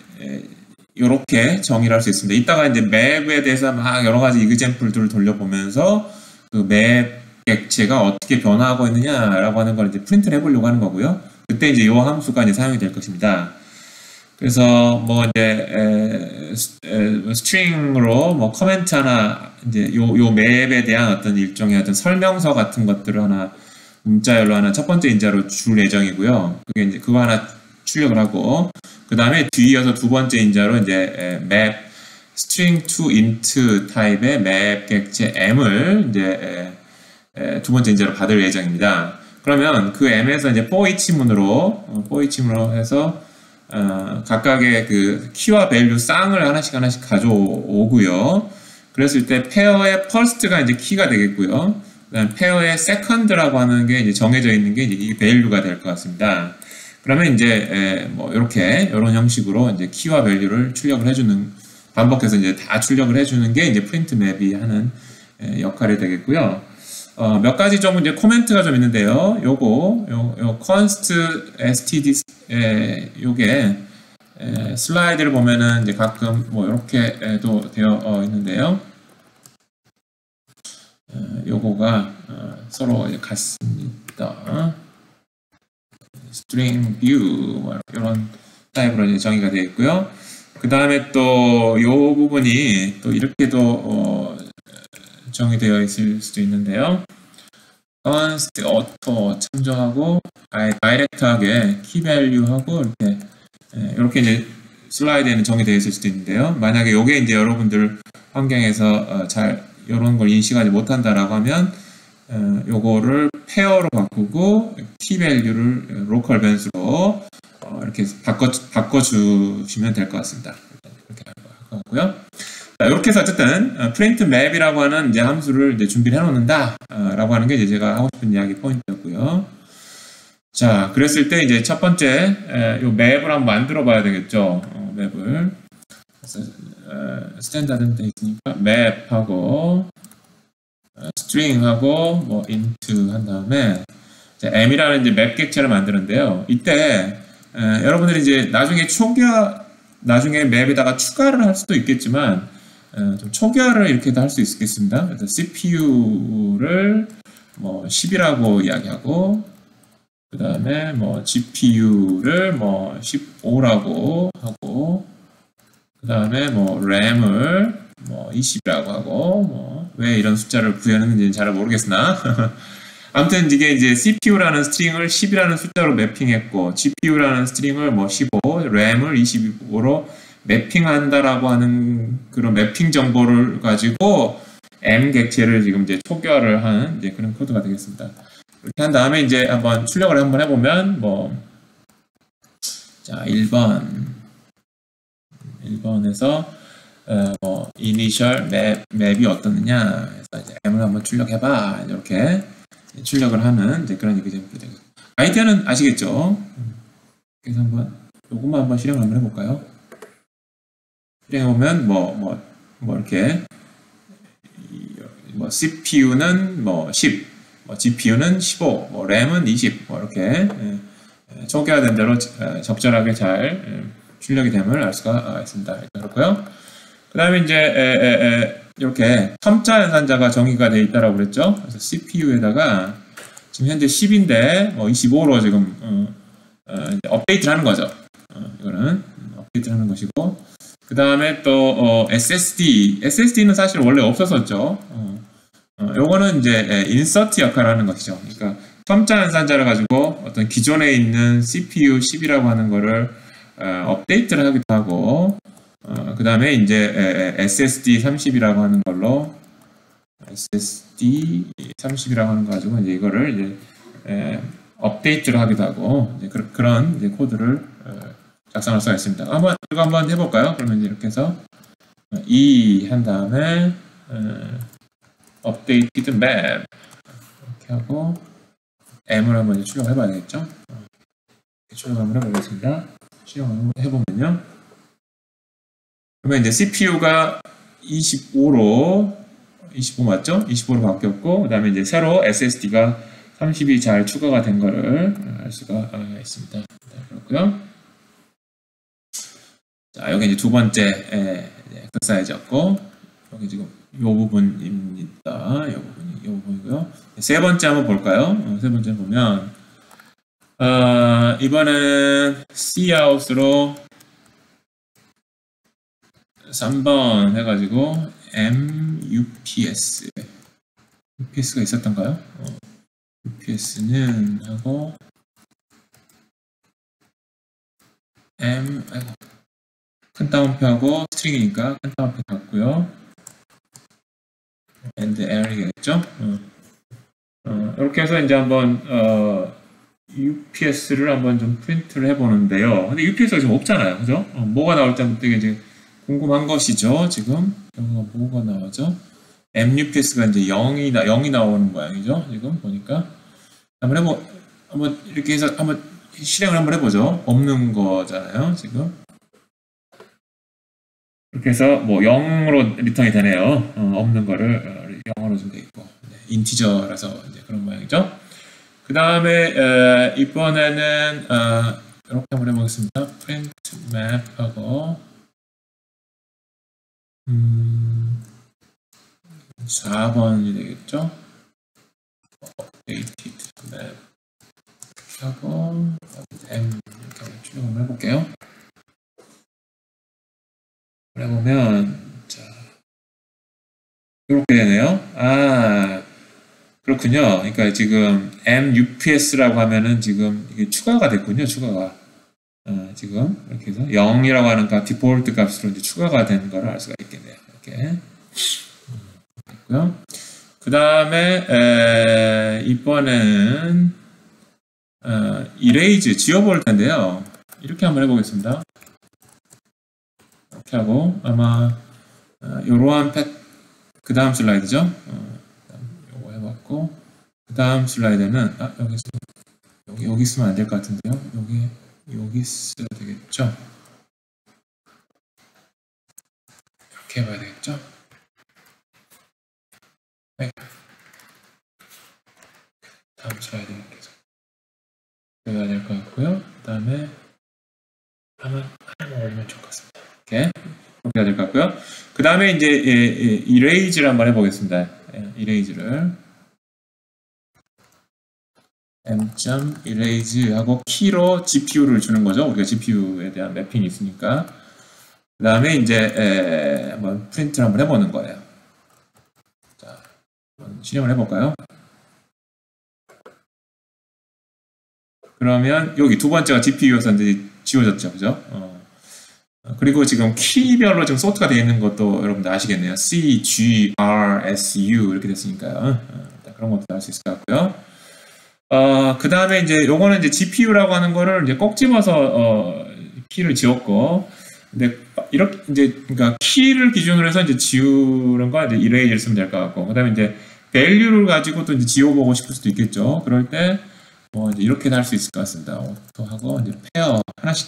이렇게 정의를 할 수 있습니다. 이따가 이제 맵에 대해서 막 여러 가지 이그젠플들을 돌려보면서 그 맵 객체가 어떻게 변화하고 있느냐라고 하는 걸 이제 프린트를 해보려고 하는 거고요. 그때 이제 이 함수가 이제 사용이 될 것입니다. 그래서 뭐 이제 스트링으로 뭐 커멘트 하나 이제 요 맵에 대한 어떤 일종의 어떤 설명서 같은 것들을 하나 문자열로 하나 첫 번째 인자로 줄 예정이고요. 그게 이제 그거 하나 출력을 하고 그 다음에 뒤이어서 두 번째 인자로 이제 맵 string to int 타입의 맵 객체 m을 이제 두 번째 인자로 받을 예정입니다. 그러면 그 m에서 이제 for each 문으로 해서 각각의 그 키와 밸류 쌍을 하나씩 가져오고요. 그랬을 때 페어의 first가 이제 키가 되겠고요. 그다음 페어의 second라고 하는 게 이제 정해져 있는 게 이제 이 밸류가 될 것 같습니다. 그러면 이제 뭐 이렇게 이런 형식으로 이제 키와 밸류를 출력을 해주는, 반복해서 이제 다 출력을 해주는 게 이제 프린트 맵이 하는 역할이 되겠고요. 몇 가지 좀 이제 코멘트가 좀 있는데요. 요 const std 요게 슬라이드를 보면은 이제 가끔 뭐 이렇게도 되어 있는데요. 요거가 서로 같습니다. string view 이런 타입으로 이제 정의가 되어 있고요. 그 다음에 또 요 부분이 또 이렇게도 정의되어 있을 수도 있는데요. const auto 참조하고 다이렉트하게 key value하고 이렇게 이제 슬라이드에는 정의되어 있을 수도 있는데요. 만약에 요게 이제 여러분들 환경에서 잘 이런 걸 인식하지 못한다라고 하면 요거를 페어로 바꾸고 key value를 로컬 변수로 이렇게 바꿔주시면 될 것 같습니다. 이렇게 할 것 같고요. 자, 이렇게 해서 어쨌든 print map이라고 하는 이제 함수를 이제 준비를 해놓는다 라고 하는 게 이제 제가 하고 싶은 이야기 포인트였고요. 자, 그랬을 때 이제 첫 번째 요 맵을 한번 만들어 봐야 되겠죠. 맵을 스탠다드는 돼 있으니까 맵하고 string하고 뭐 int 한 다음에 m이라는 이제 맵 객체를 만드는데요. 이때 여러분들이 이제 나중에 맵에다가 추가를 할 수도 있겠지만 좀 초기화를 이렇게도 할 수 있겠습니다. 그래서 CPU를 뭐 10이라고 이야기하고 그 다음에 뭐 GPU를 뭐 15라고 하고 그 다음에 뭐 램을 뭐 20이라고 하고 뭐 왜 이런 숫자를 구현했는지는 잘 모르겠으나 아무튼 이게 이제 CPU라는 스트링을 10이라는 숫자로 매핑했고 GPU라는 스트링을 뭐 15, 램을 25로 매핑한다라고 하는 그런 매핑 정보를 가지고 M 객체를 지금 이제 초기화를 하는 이제 그런 코드가 되겠습니다. 이렇게 한 다음에 이제 한번 출력을 한번 해보면 자 1번에서 뭐 이니셜 맵이 어떻느냐 해서 이제 M을 한번 출력해봐 이렇게 출력을 하는 이제 그런 얘기 좀 되겠습니다. 아이디어는 아시겠죠? 그래서 요것만 한번 실행을 한번 해볼까요? 실행해보면 이렇게 CPU는 10, GPU는 15, 램은 20, 이렇게 초기화된 대로 적절하게 잘 출력이 됨을 알 수가 있습니다. 그렇고요. 그 다음에 이제 이렇게 첨자 연산자가 정의가 되어 있다고 그랬죠. 그래서 CPU에다가 지금 현재 10인데 25로 지금 업데이트를 하는 거죠. 이거는 업데이트를 하는 것이고 그 다음에 또 SSD는 사실 원래 없었었죠. 요거는 이제 인서트 역할을 하는 것이죠. 그러니까 첨자 연산자를 가지고 어떤 기존에 있는 CPU 10이라고 하는 거를 업데이트를 하기도 하고 그 다음에 이제 SSD 30이라고 하는 걸로 SSD 30이라고 하는 거 가지고 이제 이거를 이제 업데이트를 하기도 하고 이제 그런 이제 코드를 작성할 수가 있습니다. 이거 한번 해볼까요? 그러면 이렇게 해서 한 다음에 updated map 이렇게 하고 m을 한번 출력해 봐야겠죠? 출력 한번 해보겠습니다. 실행을 해보면요. 그러면 이제 CPU가 25 맞죠? 25로 바뀌었고 그 다음에 이제 새로 SSD가 30이 잘 추가가 된 거를 알 수가 있습니다. 그렇고요. 자, 여기 이제 두 번째 엑서사이즈였고 여기 지금 이 부분입니다. 이 부분이고요. 세 번째 한번 볼까요? 세 번째 보면 이번에는 cout으로 3번 해가지고 UPS가 있었던가요? UPS는 하고 큰 따옴표하고 스트링이니까 큰 따옴표 같고요. and L이겠죠? 이렇게 해서 이제 한번 UPS를 한번 좀 프린트를 해보는데요. 근데 UPS가 지금 없잖아요. 그죠? 뭐가 나올 때부터 이제 궁금한 것이죠. 지금 여기가 뭐가 나오죠? MUPS가 이제 0이 나오는 모양이죠. 지금 보니까 한번 이렇게 해서 한번 실행을 한번 해보죠. 없는 거잖아요. 지금 이렇게 해서 뭐 0으로 리턴이 되네요. 없는 거를 0으로 좀 돼 있고 인티저라서 이제 그런 모양이죠. 그 다음에 이번에는 이렇게 한번 해보겠습니다. print map 하고 4번이 되겠죠. updated map 하고 m 이렇게 한번 출력을 해볼게요. 해보면 자 이렇게 되네요. 그렇군요. 그러니까 지금 MUPS라고 하면은 지금 이게 추가가 됐군요. 추가가 지금 이렇게 해서 0이라고 하는 값 디폴트 값으로 이제 추가가 된 거를 알 수가 있겠네요. 이렇게 있고요. 그 다음에 이번에는 erase 지워볼 텐데요. 이렇게 한번 해보겠습니다. 이렇게 하고 아마 이러한 그 다음 슬라이드죠. 요거 해봤고 그 다음 슬라이드는 여기 쓰면 안 될 것 같은데요. 여기 써야 되겠죠. 이렇게 해봐야 되겠죠. 네. 다음 슬라이드 계속 해야 될 것 같고요. 그 다음에 하나만 올리면 좋을 것 같습니다. 이렇게 해야 될 것 같고요. 그 다음에 이제 erase를 한번 해보겠습니다. erase를 m.erase 하고 키로 GPU를 주는 거죠. 우리가 GPU에 대한 매핑이 있으니까. 그 다음에 이제 한번 프린트를 한번 해보는 거예요. 자, 한번 실행을 해볼까요? 그러면 여기 두 번째가 GPU였었는데 지워졌죠, 그죠? 그리고 지금 키별로 지금 소트가 되어 있는 것도 여러분들 아시겠네요. C, G, R, S, U 이렇게 됐으니까요. 그런 것도 알 수 있을 것 같고요. 그 다음에 이제 요거는 이제 GPU라고 하는 거를 이제 꼭 집어서 키를 지웠고, 근데 이렇게 이제 그러니까 키를 기준으로 해서 이제 지우는 거 이제 erase를 쓰면 될 것 같고, 그 다음에 이제 value를 가지고 또 이제 지워보고 싶을 수도 있겠죠. 그럴 때 뭐 이제 이렇게도 할 수 있을 것 같습니다. 오토하고 이제 페어 하나씩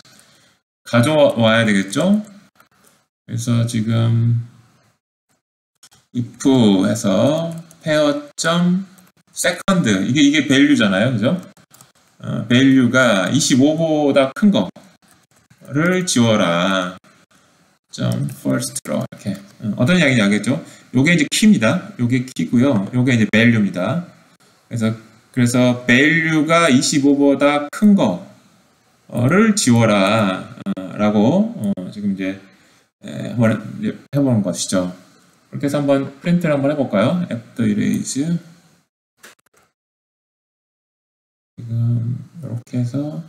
가져와야 되겠죠. 그래서 지금 if 해서 pair.second 이게 value잖아요, 그죠? value가 25보다 큰 거를 지워라. first로 이렇게 어떤 이야기인지 알겠죠? 요게 이제 키입니다. 요게 키고요. 요게 이제 value입니다. 그래서 value가 25보다 큰 거를 지워라 라고 지금 이제 한번 해보는 것이죠. 그렇게 해서 한번 프린트를 한번 해볼까요? after erase 지금 이렇게 해서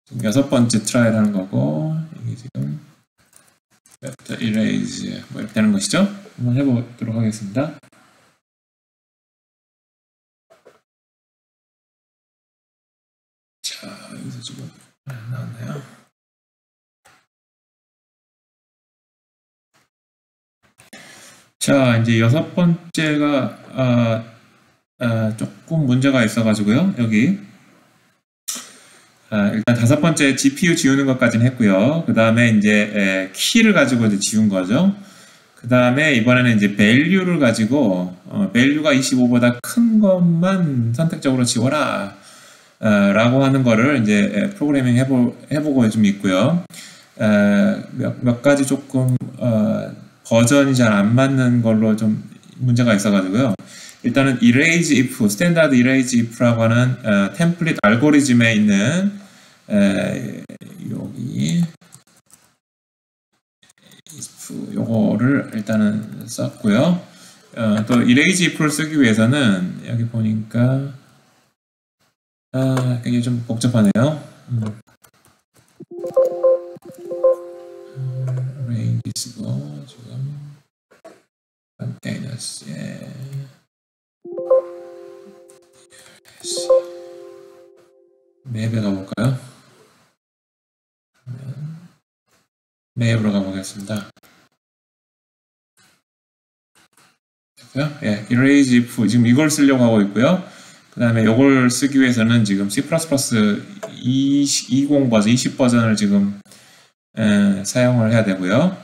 지금 6번째 트라이를 하는 거고 이게 지금 after erase 뭐 이렇게 되는 것이죠. 한번 해보도록 하겠습니다. 자, 여기서 지금 나왔나요? 자, 이제 6번째가 조금 문제가 있어가지고요. 여기 일단 5번째 GPU 지우는 것까지는 했고요. 그 다음에 이제 키를 가지고 이제 지운 거죠. 그 다음에 이번에는 이제 value를 가지고 value가 25보다 큰 것만 선택적으로 지워라 라고 하는 거를 이제 프로그래밍 해보고 좀 있고요. 몇 가지 조금 버전이 잘 안 맞는 걸로 좀 문제가 있어가지고요. 일단은 erase if, 스탠다드 erase if라고 하는 템플릿 알고리즘에 있는 여기 if 요거를 일단은 썼고요. 또 erase if를 쓰기 위해서는 여기 보니까 이게 좀 복잡하네요. range 쓰고 지금 containers 맵에 가볼까요? 맵으로 가보겠습니다. 예, erase if 지금 이걸 쓰려고 하고 있고요. 그 다음에 이걸 쓰기 위해서는 지금 C++ 20 버전, 20 버전을 지금 사용을 해야 되고요.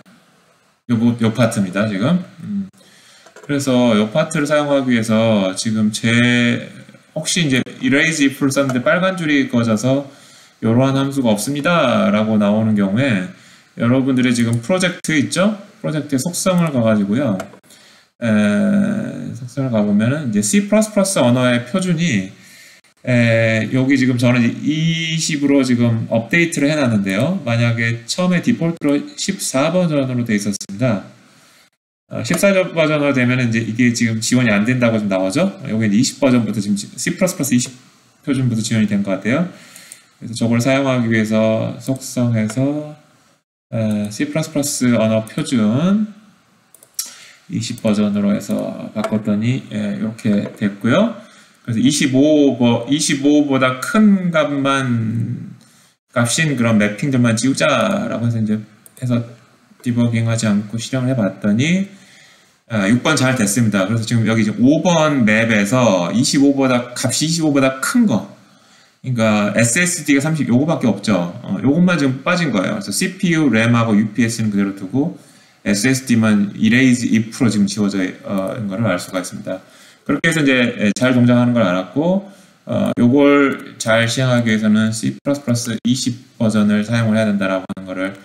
요 파트입니다, 지금. 그래서 요 파트를 사용하기 위해서 지금 혹시 이제 erase if를 썼는데 빨간 줄이 꺼져서 이러한 함수가 없습니다 라고 나오는 경우에 여러분들의 지금 프로젝트 있죠? 프로젝트의 속성을 가가지고요. 속성을 가보면은 이제 C++ 언어의 표준이 여기 지금 저는 20으로 지금 업데이트를 해놨는데요. 만약에 처음에 디폴트로 14 버전으로 되어 있었습니다. 14 버전으로 되면 이제 이게 지금 지원이 안 된다고 좀 나오죠. 여기 20 버전부터 지금 C++ 20 표준부터 지원이 된 것 같아요. 그래서 저걸 사용하기 위해서 속성에서 C++ 언어 표준 20 버전으로 해서 바꿨더니 이렇게 됐고요. 그래서 25보다 큰 값인 그런 매핑들만 지우자라고 해서 이제 디버깅하지 않고 실행을 해봤더니 6번 잘 됐습니다. 그래서 지금 여기 5번 맵에서 값이 25보다 큰 거, 그러니까 SSD가 30 요거밖에 없죠. 요것만 지금 빠진 거예요. 그래서 CPU, 램하고 UPS는 그대로 두고 SSD만 erase if로 지금 지워져 있는 것을 알 수가 있습니다. 그렇게 해서 이제 잘 동작하는 걸 알았고, 요걸 잘 시행하기 위해서는 C++ 20 버전을 사용을 해야 된다라고 하는 거를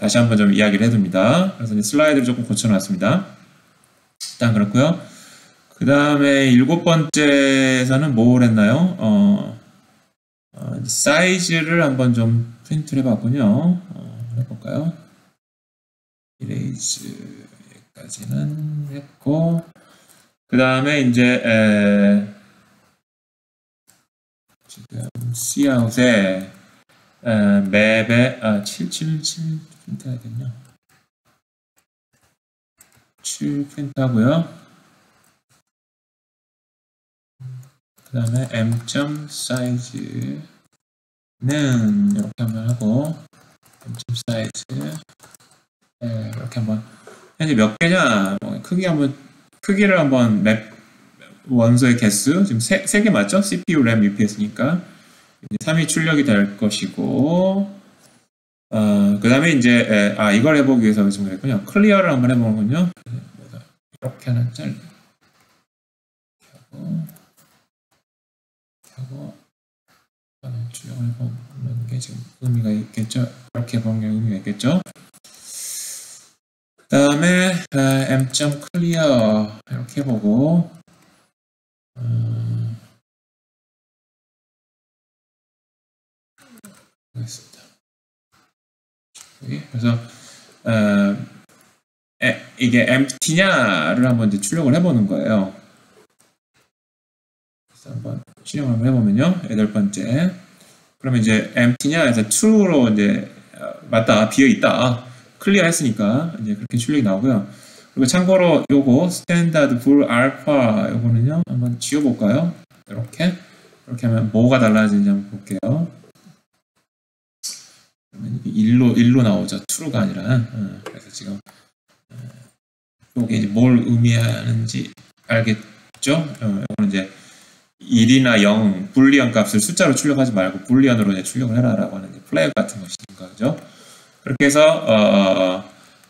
다시 한번 좀 이야기를 해둡니다. 그래서 이제 슬라이드를 조금 고쳐놨습니다. 일단 그렇고요. 그 다음에 7번째에서는 뭘 했나요? 사이즈를 한번 좀 프린트를 해봤군요. 해볼까요? 이레이즈까지는 했고, 그 다음에 이제 지금 Cout에 맵에 777 프린트 해야겠네요. 7 프린트 하고요. 그 다음에 m.size는 이렇게 한번 하고 m.size 이렇게 한번 현재 몇 개냐 크기를 한번 맵 원소의 개수 지금 3개 맞죠? CPU, 램, UPS니까 3이 출력이 될 것이고 그 다음에 이제 이걸 해보기 위해서 지금 그랬군요. 클리어를 한번 해보는군요. 이렇게 하는 짤 하고 출력을 해보는 게 지금 의미가 있겠죠. 이렇게 해보는 게 의미가 있겠죠. 그 다음에 m.clear 이렇게 해보고 하겠습니다. 그래서 이게 empty냐를 한번 이제 출력을 해보는 거예요. 그래서 한번 실행을 한번 해보면요, 8번째. 그러면 이제 empty냐에서 true로 이제 맞다, 비어 있다, 클리어 했으니까 이제 그렇게 출력이 나오고요. 그리고 참고로 요거 standard bool alpha 요거는요 한번 지워볼까요? 이렇게 하면 뭐가 달라지는지 한번 볼게요. 그러면 이게 1로 나오죠. true가 아니라. 그래서 지금 이게 이제 뭘 의미하는지 알겠죠? 이거는 이제 1이나 0 불리언 값을 숫자로 출력하지 말고 불리언으로 이제 출력을 해라라고 하는 플래그 같은 것이니까, 그죠? 그렇게 해서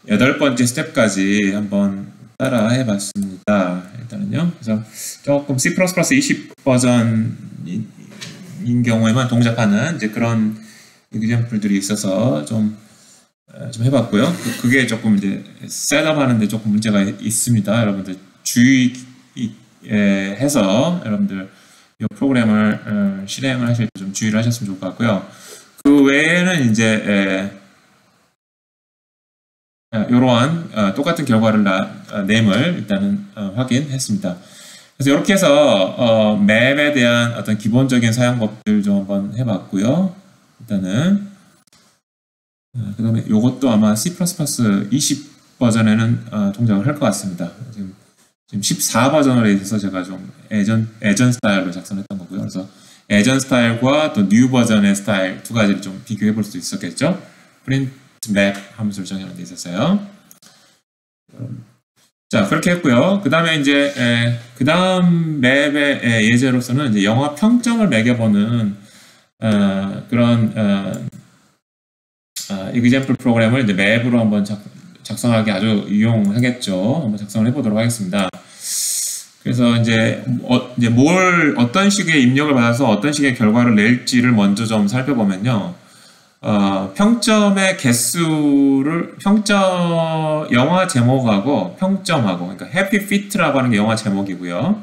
8번째 스텝까지 한번 따라 해봤습니다. 일단은요. 그래서 조금 C++ 20 버전인 경우에만 동작하는 이제 그런 example들이 있어서 좀 해봤고요. 그게 조금 이제 셋업하는데 조금 문제가 있습니다. 여러분들 주의해서 여러분들 이 프로그램을 실행을 하실 때 좀 주의를 하셨으면 좋을 것 같고요. 그 외에는 이제 이러한 똑같은 결과를 nem을 일단은 확인했습니다. 그래서 이렇게 해서 맵에 대한 어떤 기본적인 사용법들 좀 한번 해봤고요. 일단은 그 다음에 이것도 아마 C++ 20 버전에는 동작을 할 것 같습니다. 지금 14 버전으로 있어서 제가 좀 예전 스타일로 작성했던 거고요. 그래서 예전 스타일과 또 뉴 버전의 스타일 두 가지를 좀 비교해 볼 수 있었겠죠. print map 함수를 정의하는 데 있었어요. 자, 그렇게 했고요. 그 다음에 이제 그 다음 맵의 예제로서는 이제 영화 평점을 매겨보는 그런 example 프로그램을 이제 맵으로 한번 작성하기 아주 유용하겠죠. 한번 작성을 해보도록 하겠습니다. 그래서 이제 어떤 식의 입력을 받아서 어떤 식의 결과를 낼지를 먼저 좀 살펴보면요. 평점의 개수를 영화 제목하고 평점하고, 그러니까 해피 피트라고 하는 게 영화 제목이고요.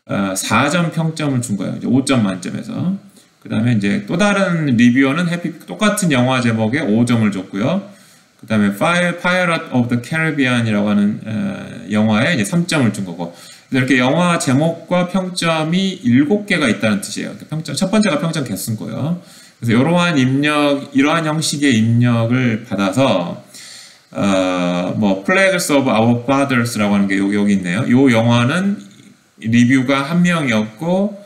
4점 평점을 준 거예요. 이제 5점 만점에서. 그 다음에 이제 또 다른 리뷰어는 똑같은 영화 제목에 5점을 줬고요. 그 다음에 Pirate of the Caribbean이라고 하는 영화에 이제 3점을 준 거고. 이렇게 영화 제목과 평점이 7개가 있다는 뜻이에요. 첫 번째가 평점 개수인 거예요. 그래서 이러한 형식의 입력을 받아서 Plagues of Our Fathers라고 하는 게 여기 있네요. 이 영화는 리뷰가 1명이었고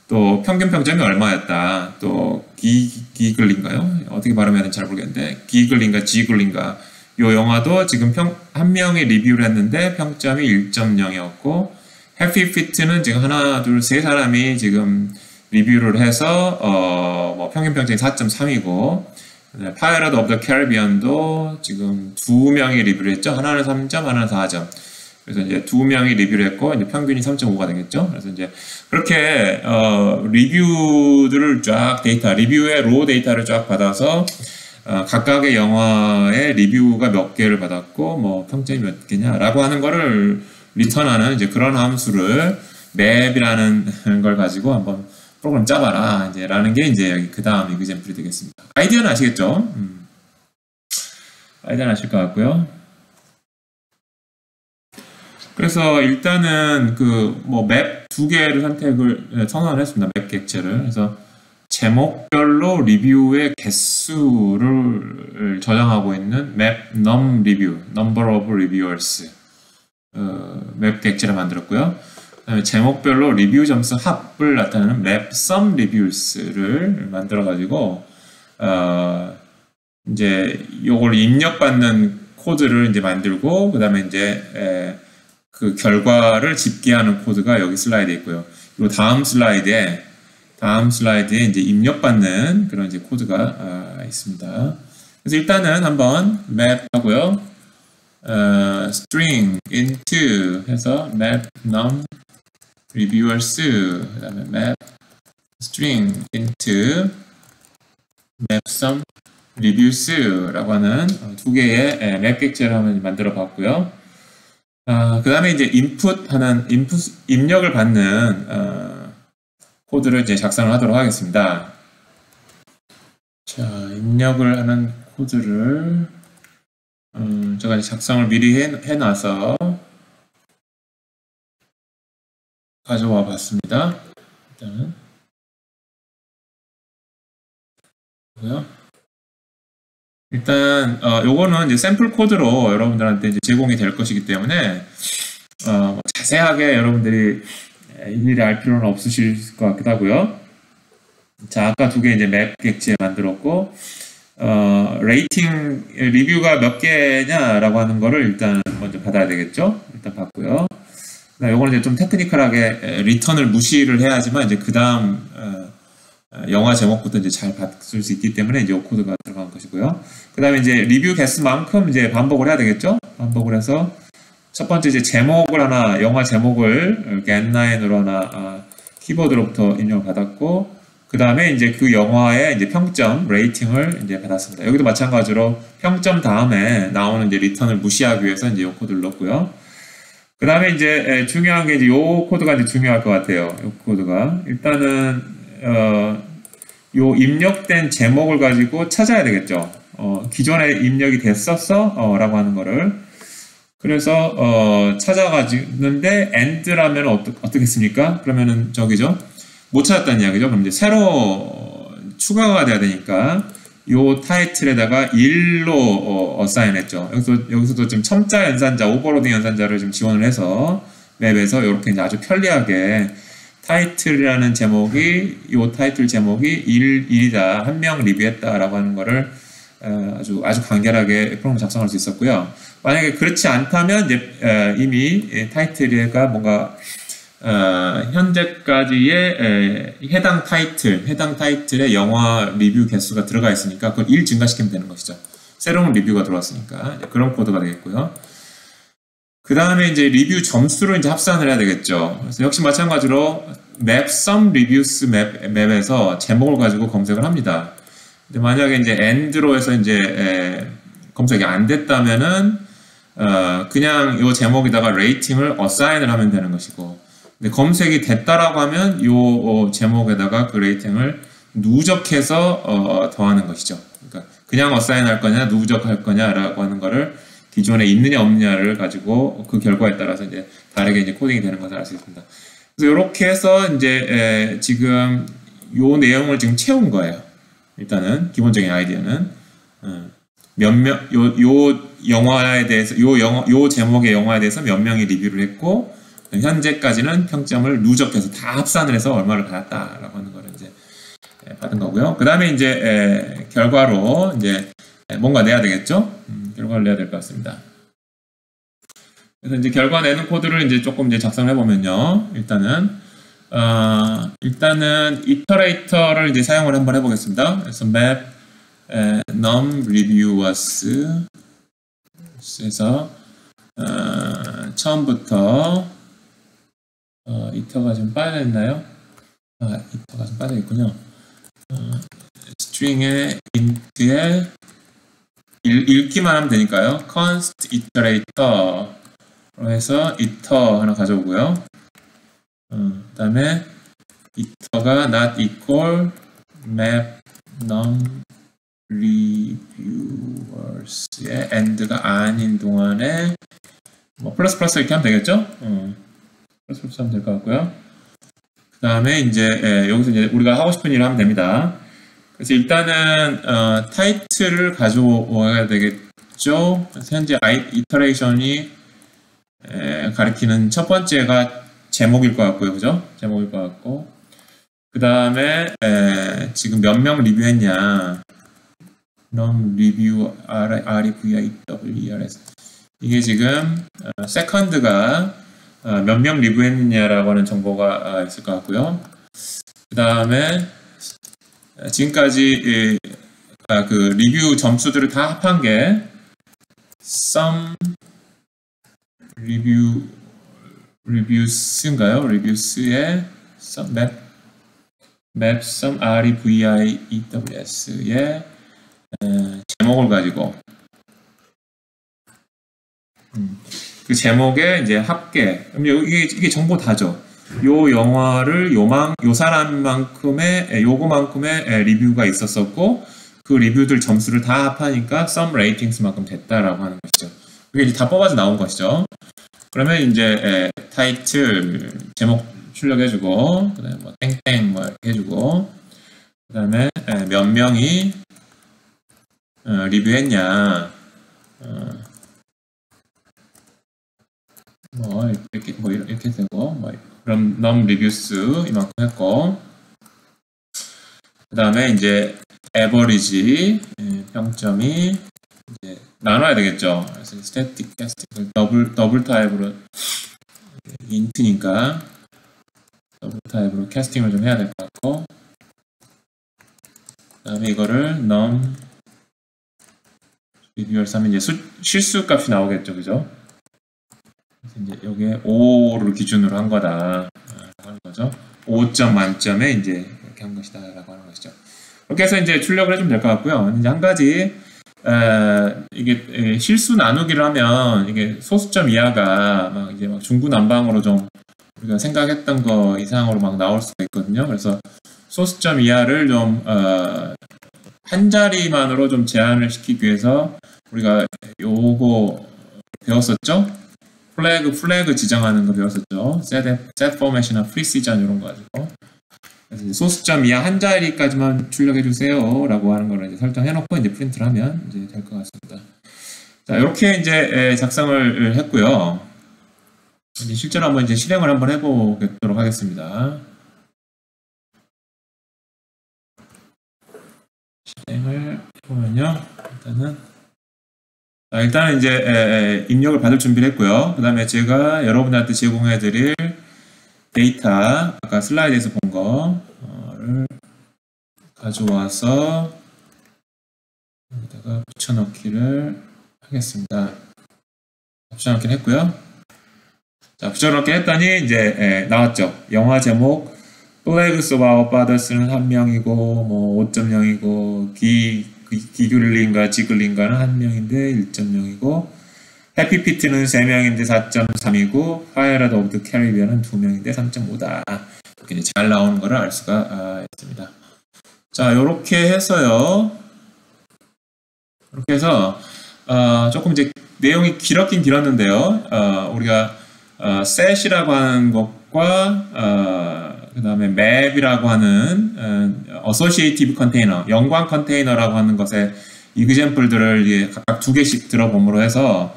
또 평균 평점이 얼마였다. 또 기글인가요? 어떻게 발음해야 되는지 잘 모르겠는데 기글인가 지글인가. 이 영화도 지금 1명이 리뷰를 했는데 평점이 1.0이었고 해피 피트는 지금 하나, 둘, 세 사람이 지금 리뷰를 해서 평균 평점이 4.3이고 Pirate of the Caribbean도 지금 2명이 리뷰를 했죠. 하나는 3점, 하나는 4점. 그래서 이제 2명이 리뷰를 했고 이제 평균이 3.5가 되겠죠. 그래서 이제 그렇게 리뷰들을 쫙 리뷰의 로 데이터를 쫙 받아서 각각의 영화의 리뷰가 몇 개를 받았고 평점이 몇 개냐라고 하는 거를 리턴하는 이제 그런 함수를 map이라는 걸 가지고 한번 프로그램 짜봐라 이제 라는 게 이제 여기 그 다음 example이 되겠습니다. 아이디어는 아시겠죠? 아이디어는 아실 것 같고요. 그래서 일단은 맵 2개를 선언을 했습니다. 맵 객체를. 그래서 제목별로 리뷰의 개수를 저장하고 있는 map num review, number of reviewers 맵 객체를 만들었고요. 그다음에 제목별로 리뷰 점수 합을 나타내는 map sum reviews를 만들어 가지고 이제 요걸 입력받는 코드를 이제 만들고 그다음에 이제 그 결과를 집계하는 코드가 여기 슬라이드에 있고요. 그리고 다음 슬라이드에 이제 입력받는 그런 이제 코드가 있습니다. 그래서 일단은 한번 map 하고요. string into 해서 map num reviewers 그다음에 map string into map sum reviews라고 하는 2개의 맵 객체를 한번 만들어 봤고요. 그 다음에 이제 입력을 받는 코드를 이제 작성을 하도록 하겠습니다. 자, 입력을 하는 코드를 제가 이제 작성을 미리 해놔서 가져와 봤습니다. 일단은 일단 요거는 이제 샘플 코드로 여러분들한테 이제 제공이 될 것이기 때문에 자세하게 여러분들이 일일이 알 필요는 없으실 것 같기도 하고요. 자, 아까 2개 이제 맵 객체 만들었고 레이팅 리뷰가 몇 개냐라고 하는 거를 일단 먼저 받아야 되겠죠. 일단 받고요. 요거는 이제 좀 테크니컬하게 리턴을 무시를 해야지만 이제 그 다음 영화 제목부터 이제 잘 받을 수 있기 때문에 이제 이 코드가 들어간 것이고요. 그 다음에 이제 리뷰 개수만큼 이제 반복을 해야 되겠죠. 반복을 해서 첫 번째 이제 영화 제목을 get9으로 하나 키보드로부터 입력을 받았고, 그 다음에 이제 그 영화의 이제 평점, 레이팅을 이제 받았습니다. 여기도 마찬가지로 평점 다음에 나오는 이제 리턴을 무시하기 위해서 이제 이 코드를 넣었고요. 그 다음에 이제 중요한 게 이제 이 코드가 이제 중요할 것 같아요. 이 코드가 일단은 요 입력된 제목을 가지고 찾아야 되겠죠. 기존에 입력이 됐었어? 라고 하는 거를. 그래서 찾아가지는데 end라면 어떻겠습니까? 그러면은 저기죠. 못 찾았다는 이야기죠. 그럼 이제 새로 추가가 돼야 되니까 요 타이틀에다가 1로 어사인 했죠. 여기서도 지금 첨자 연산자, 오버로딩 연산자를 좀 지원을 해서 맵에서 이렇게 이제 아주 편리하게 타이틀이라는 제목이 요 타이틀 제목이 일이다 한 명 리뷰했다라고 하는 거를 아주 간결하게 프로그램 작성할 수 있었고요. 만약에 그렇지 않다면 이제 이미 타이틀가 뭔가 현재까지의 해당 타이틀의 영화 리뷰 개수가 들어가 있으니까 그걸 1 증가시키면 되는 것이죠. 새로운 리뷰가 들어왔으니까 그런 코드가 되겠고요. 그 다음에 이제 리뷰 점수를 이제 합산을 해야 되겠죠. 그래서 역시 마찬가지로 sum reviews 맵에서 제목을 가지고 검색을 합니다. 근데 만약에 이제 end로 해서 이제 검색이 안 됐다면은 그냥 이 제목에다가 레이팅을 assign을 하면 되는 것이고, 근데 검색이 됐다라고 하면 이 제목에다가 그 레이팅을 누적해서 더하는 것이죠. 그러니까 그냥 assign 할 거냐 누적할 거냐라고 하는 거를 기존에 있느냐 없느냐를 가지고 그 결과에 따라서 이제 다르게 이제 코딩이 되는 것을 알 수 있습니다. 그래서 이렇게 해서 이제 지금 요 내용을 지금 채운 거예요. 일단은 기본적인 아이디어는 요 영화에 대해서 요 제목의 영화에 대해서 몇 명이 리뷰를 했고 현재까지는 평점을 누적해서 다 합산을 해서 얼마를 받았다라고 하는 거를 이제 받은 거고요. 그 다음에 이제 결과로 이제 뭔가 내야 되겠죠? 결과를 내야 될 것 같습니다. 그래서 이제 결과 내는 코드를 이제 조금 이제 작성해 보면요. 일단은 이터레이터를 이제 사용을 한번 해보겠습니다. 그래서 map num reviewers 에서 처음부터 이터가 좀 빠져있나요? 이터가 좀 빠져있군요. string의 int에 읽기만 하면 되니까요. const iterator로 해서 iter 하나 가져오고요. 그 다음에 iter가 not equal map num reviewers의 end가 아닌 동안에 뭐 플러스 이렇게 하면 되겠죠? 플러스 하면 될 것 같고요. 그 다음에 이제 여기서 이제 우리가 하고 싶은 일을 하면 됩니다. 그래서 일단은 타이틀을 가져와야 되겠죠. 그래서 현재 이터레이션이 가리키는 첫 번째가 제목일 것 같고요, 그죠? 제목일 것 같고, 그 다음에 지금 몇 명 리뷰했냐? num review REVIWERS 이게 지금 세컨드가 몇 명 리뷰했느냐라고 하는 정보가 있을 것 같고요. 그 다음에 지금까지 그 리뷰 점수들을 다 합한 게 sum reviews인가요? reviews의 map sum REVIWERS의 제목을 가지고 그 제목의 이제 합계. 그럼 이게 정보 다죠. 요 영화를 요 사람만큼의 요거만큼의 리뷰가 있었었고 그 리뷰들 점수를 다 합하니까 sum ratings만큼 됐다라고 하는 것이죠. 그게 이제 다 뽑아서 나온 것이죠. 그러면 이제 타이틀 제목 출력해주고 그다음에 뭐 땡땡 뭐 이렇게 해주고 그다음에 몇 명이 리뷰했냐 뭐 이렇게 되고 뭐 그럼 num reviews 이만큼 했고 그 다음에 이제 average 평점이 이제 나눠야 되겠죠. 그래서 static casting 더블 타입으로 int니까 더블 타입으로 캐스팅을 좀 해야 될 것 같고 그 다음에 이거를 num reviewers 하면 이제 실수 값이 나오겠죠, 그죠? 그래서 이제 여기에 5를 기준으로 한 거다 하는 거죠. 5점 만점에 이제 이렇게 한 것이다 라고 하는 것이죠. 이렇게 해서 이제 출력을 해주면 될 것 같고요. 이제 한 가지 이게 실수 나누기를 하면 이게 소수점 이하가 막 이제 막 중구난방으로 좀 우리가 생각했던 거 이상으로 막 나올 수가 있거든요. 그래서 소수점 이하를 좀 한 자리만으로 좀 제한을 시키기 위해서 우리가 요거 배웠었죠? 플래그 지정하는 거 배웠었죠? set format이나 precision 이런 거 가지고. 그래서 이제 소수점 이하 한 자리까지만 출력해 주세요 라고 하는 거를 이제 설정해 놓고 이제 프린트를 하면 이제 될 것 같습니다. 자, 이렇게 이제 작성을 했고요. 이제 실제로 한번 이제 실행을 한번 해보도록 하겠습니다. 실행을 해보면요. 일단은 이제 입력을 받을 준비를 했고요. 그 다음에 제가 여러분들한테 제공해드릴 데이터, 아까 슬라이드에서 본 거를 가져와서 여기다가 붙여넣기를 하겠습니다. 붙여넣기를 했고요. 자, 붙여넣기 했더니 이제 나왔죠. 영화 제목 Flags of Our Fathers는 1명이고 뭐 5.0이고 기글린과 지글린과는 1명인데 1.0이고 해피 피트는 3명인데 4.3이고 파이어라드 오브 더 캐리비안은 2명인데 3.5다. 이렇게 이제 잘 나오는 거를 알 수가 있습니다. 자, 요렇게 해서요. 이렇게 해서 조금 이제 내용이 길었긴 길었는데요. 우리가 set이라고 하는 것과 그 다음에 map이라고 하는 associative container, 연관 컨테이너라고 하는 것의 example들을 각각 2개씩 들어봄으로 해서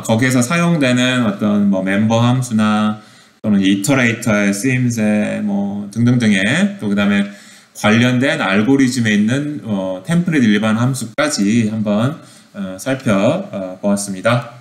거기에서 사용되는 어떤 뭐 멤버 함수나 또는 이터레이터의 쓰임새 뭐 등등등의 또 그 다음에 관련된 알고리즘에 있는 템플릿 일반 함수까지 한번 살펴보았습니다.